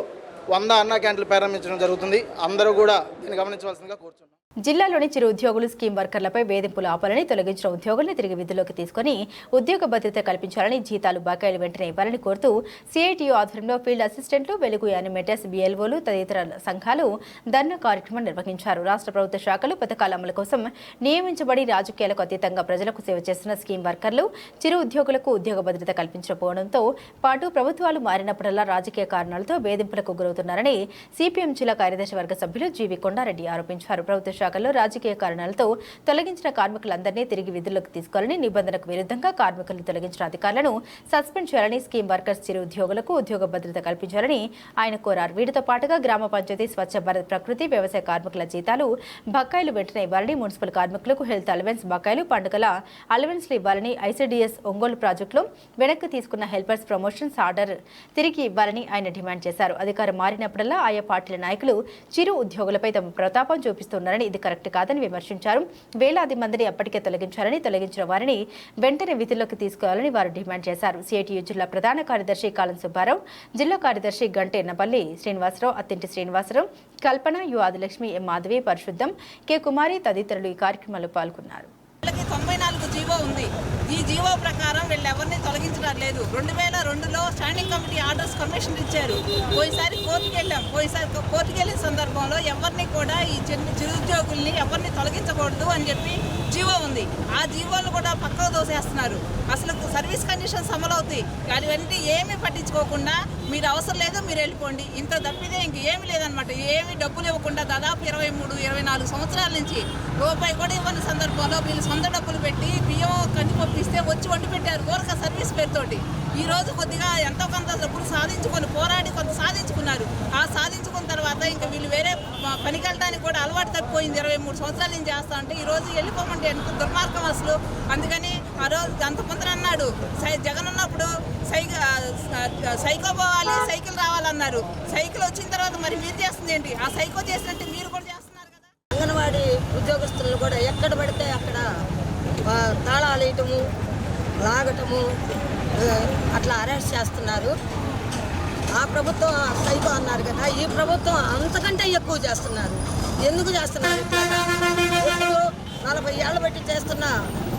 [SPEAKER 20] 100 అన్నా క్యాంటీన్లు ప్రారంభించడం జరుగుతుంది. అందరూ కూడా దీన్ని గమనించవలసిందిగా కోరుతున్నాం.
[SPEAKER 1] జిల్లాలోని చిరు ఉద్యోగులు స్కీమ్ వర్కర్లపై వేధింపులు ఆపాలని, తొలగించిన ఉద్యోగుల్ని తిరిగి విధుల్లోకి తీసుకుని ఉద్యోగ భద్రత కల్పించాలని, జీతాలు బకాయిలు వెంటనే ఇవ్వాలని కోరుతూ సిఐటియు ఆధ్వర్యంలో ఫీల్డ్ అసిస్టెంట్లు, వెలుగు యానిమేటర్స్, బిఎల్ఓలు తదితర సంఘాలు ధర్నా కార్యక్రమం నిర్వహించారు. రాష్ట్ర ప్రభుత్వ శాఖలు పథకాల అమలు కోసం నియమించబడి రాజకీయాలకు అతీతంగా ప్రజలకు సేవ చేస్తున్న స్కీమ్ వర్కర్లు, చిరు ఉద్యోగులకు ఉద్యోగ భద్రత కల్పించకపోవడంతో పాటు ప్రభుత్వాలు మారినప్పుడల్లా రాజకీయ కారణాలతో వేధింపులకు గురవుతున్నారని సిపిఎం జిల్లా కార్యదర్శి వర్గ సభ్యులు జీవి కొండారెడ్డి ఆరోపించారు. ప్రభుత్వ శాఖల్లో రాజకీయ కారణాలతో తొలగించిన కార్మికులందరినీ తిరిగి విధుల్లోకి తీసుకోవాలని, నిబంధనలకు విరుద్ధంగా కార్మికులను తొలగించిన అధికారులను సస్పెండ్ చేయాలని, స్కీమ్ వర్కర్స్ చిరు ఉద్యోగులకు ఉద్యోగ భద్రత కల్పించాలని ఆయన కోరారు. వీటితో పాటుగా గ్రామ పంచాయతీ, స్వచ్ఛ భారత్, ప్రకృతి, వ్యవసాయ కార్మికుల జీతాలు బకాయిలు వెంటనే ఇవ్వాలని, మున్సిపల్ కార్మికులకు హెల్త్ అలవెన్స్ బకాయిలు, పండుగల అలవెన్స్లు ఇవ్వాలని, ఐసీడీఎస్ ఒంగోలు ప్రాజెక్టులో వెనక్కి తీసుకున్న హెల్పర్స్ ప్రమోషన్స్ ఆర్డర్ తిరిగి ఇవ్వాలని ఆయన డిమాండ్ చేశారు. అధికారం మారినప్పుడల్లా ఆయా పార్టీల నాయకులు చిరు ఉద్యోగులపై తమ ప్రతాపం చూపిస్తున్నారని, ఇది కరెక్ట్ కాదని విమర్శించారు. వేలాది మందిని అప్పటికే తొలగించారని, తొలగించిన వారిని వెంటనే విధుల్లోకి తీసుకోవాలని వారు డిమాండ్ చేశారు. సిఐటియు జిల్లా ప్రధాన కార్యదర్శి కాలం సుబ్బారావు, జిల్లా కార్యదర్శి గంటే నపల్లి Srinivasarao, Attinti Srinivasarao, Kalpana, U Adilakshmi, M Madhavi, Parishuddham, K కుమారి తదితరులు ఈ కార్యక్రమంలో పాల్గొన్నారు.
[SPEAKER 21] 94 జీవో ఉంది. ఈ జీవో ప్రకారం వీళ్ళు ఎవరిని తొలగించడం లేదు. 2002లో స్టాండింగ్ కమిటీ ఆర్డర్స్ కమిషన్ ఇచ్చారు. పోయిసారి కోర్టుకు వెళ్ళాం. కోర్టుకు వెళ్ళిన సందర్భంలో ఎవరిని కూడా ఈ చిరుద్యోగుల్ని ఎవరిని తొలగించకూడదు అని చెప్పి జీవో ఉంది. ఆ జీవోలు కూడా పక్కకు దోసేస్తున్నారు. అసలు సర్వీస్ కండిషన్స్ అమలవుతాయి. అటువంటి ఏమీ పట్టించుకోకుండా మీరు అవసరం లేదు, మీరు వెళ్ళిపోండి, ఇంత తప్పితే ఇంకేమీ లేదనమాట. ఏమీ డబ్బులు ఇవ్వకుండా దాదాపు 23-24 సంవత్సరాల నుంచి రూపాయి కూడా ఇవ్వని సందర్భంలో వీళ్ళు సొంత డబ్బులు పెట్టి బియ్యం కందిపప్పు ఇస్తే వచ్చి వండి పెట్టారు ఊరక సర్వీస్ పేరుతోటి. ఈ రోజు కొద్దిగా ఎంతో కొంత డబ్బులు సాధించుకొని పోరాడి కొంత సాధించుకున్నారు. ఆ సాధించుకున్న తర్వాత ఇంకా వీళ్ళు వేరే పనికి వెళ్ళడానికి కూడా అలవాటు తప్పిపోయింది. 23 సంవత్సరాల నుంచి చేస్తా ఉంటే ఈ రోజు వెళ్ళిపోమంటే ఎంత దుర్మార్గం అసలు. అందుకని ఆ రోజు అంత పొందన అన్నాడు జగన్ ఉన్నప్పుడు సైకో పోవాలి, సైకిల్ రావాలన్నారు. సైకిల్ వచ్చిన తర్వాత మరి మీరు చేస్తుంది ఏంటి? ఆ సైకో చేసినట్టు మీరు కూడా చేస్తున్నారు కదా.
[SPEAKER 22] అంగన్వాడీ ఉద్యోగస్తులు కూడా ఎక్కడ పడితే అక్కడ తాళాలు వేయటము, లాగటము, అట్లా అరెస్ట్ చేస్తున్నారు. ఆ ప్రభుత్వం సైకో అన్నారు కదా, ఈ ప్రభుత్వం అంతకంటే ఎక్కువ చేస్తున్నారు. ఎందుకు చేస్తున్నారు? 40 ఏళ్ళు బట్టి చేస్తున్న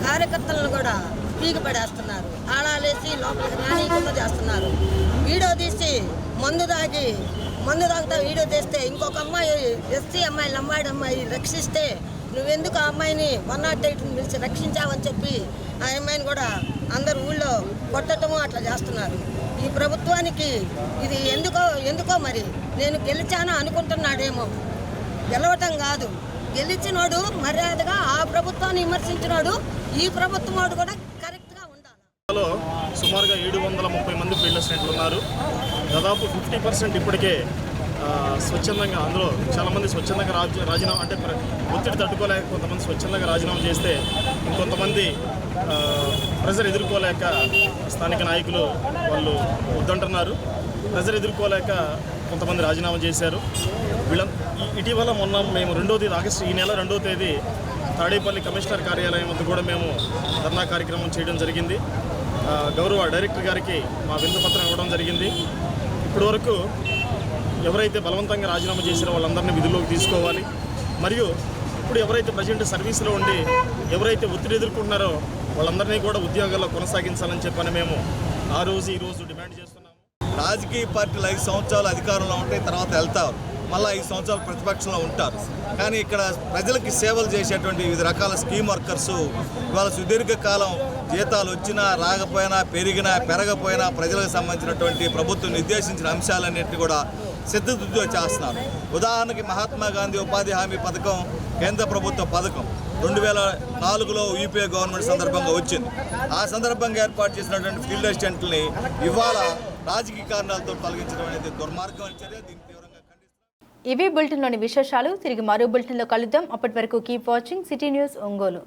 [SPEAKER 22] కార్యకర్తలను కూడా పీకి పడేస్తున్నారు. తాళాలేసి లోపలికి రానియకుండా చేస్తున్నారు. వీడియో తీసి మందు తాగుతా వీడియో తీస్తే ఇంకొక అమ్మాయి ఎస్సీ అమ్మాయి, లంబాడి అమ్మాయి రక్షిస్తే నువ్వెందుకు ఆ అమ్మాయిని 108ని పిలిచి రక్షించావని చెప్పి ఆ అమ్మాయిని కూడా అందరు ఊళ్ళో కొట్టడము అట్లా చేస్తున్నారు. ఈ ప్రభుత్వానికి ఇది ఎందుకో మరి నేను గెలిచాను అనుకుంటున్నాడేమో. గెలవటం కాదు, గెలిచినోడు మర్యాదగా ఆ ప్రభుత్వాన్ని విమర్శించినోడు ఈ ప్రభుత్వం వాడు కూడా కరెక్ట్గా ఉండాలి.
[SPEAKER 18] సుమారుగా 730 మంది ఫీల్డ్ అసిస్టెంట్లు ఉన్నారు. దాదాపు 50% ఇప్పటికే స్వచ్ఛందంగా, అందులో చాలామంది స్వచ్ఛందంగా రాజీనామా, అంటే ఒత్తిడి తట్టుకోలేక కొంతమంది స్వచ్ఛందంగా రాజీనామా చేస్తే, ఇంకొంతమంది ప్రెజర్ ఎదుర్కోలేక స్థానిక నాయకులు వాళ్ళు వద్దంటున్నారు. ప్రెజర్ ఎదుర్కోలేక కొంతమంది రాజీనామా చేశారు. ఇటీవల మొన్న మేము ఆగస్టు ఈ నెల 2వ తేదీ తాడేపల్లి కమిషనర్ కార్యాలయం వద్ద కూడా మేము ధర్నా కార్యక్రమం చేయడం జరిగింది. గౌరవ డైరెక్టర్ గారికి మా వినతిపత్రం ఇవ్వడం జరిగింది. ఇప్పటి వరకు ఎవరైతే బలవంతంగా రాజీనామా చేశారో వాళ్ళందరినీ విధుల్లోకి తీసుకోవాలి. మరియు ఇప్పుడు ఎవరైతే ప్రజెంట్ సర్వీస్లో ఉండి ఎవరైతే ఒత్తిడి ఎదుర్కొంటున్నారో వాళ్ళందరినీ కూడా ఉద్యోగాల్లో కొనసాగించాలని చెప్పని మేము ఈ రోజు డిమాండ్ చేస్తున్నాము.
[SPEAKER 4] రాజకీయ పార్టీలు 5 సంవత్సరాలు అధికారంలో ఉంటాయి, తర్వాత వెళ్తారు, మళ్ళీ 5 సంవత్సరాలు ప్రతిపక్షంలో ఉంటారు. కానీ ఇక్కడ ప్రజలకి సేవలు చేసేటువంటి వివిధ రకాల స్కీమ్ వర్కర్సు ఇవాళ సుదీర్ఘకాలం జీతాలు వచ్చినా రాకపోయినా పెరగపోయినా ప్రజలకు సంబంధించినటువంటి ప్రభుత్వం నిర్దేశించిన అంశాలన్నింటినీ కూడా సిద్ధశుద్ధితో చేస్తున్నారు. ఉదాహరణకి మహాత్మా గాంధీ ఉపాధి హామీ పథకం కేంద్ర ప్రభుత్వ పథకం 2004లో యూపీఏ గవర్నమెంట్ సందర్భంగా వచ్చింది. ఆ సందర్భంగా ఏర్పాటు చేసినటువంటి ఫీల్డ్ అసిస్టెంట్లని ఇవాళ రాజకీయ కారణాలతో తొలగించడం అనేది దుర్మార్గమైన చర్య. దీన్ని తీవ్రంగా
[SPEAKER 1] ఇవి బులెటిన్లోని విశేషాలు. తిరిగి మరో బులెటిన్లో కలుద్దాం. అప్పటి వరకు keep watching city news Ongole.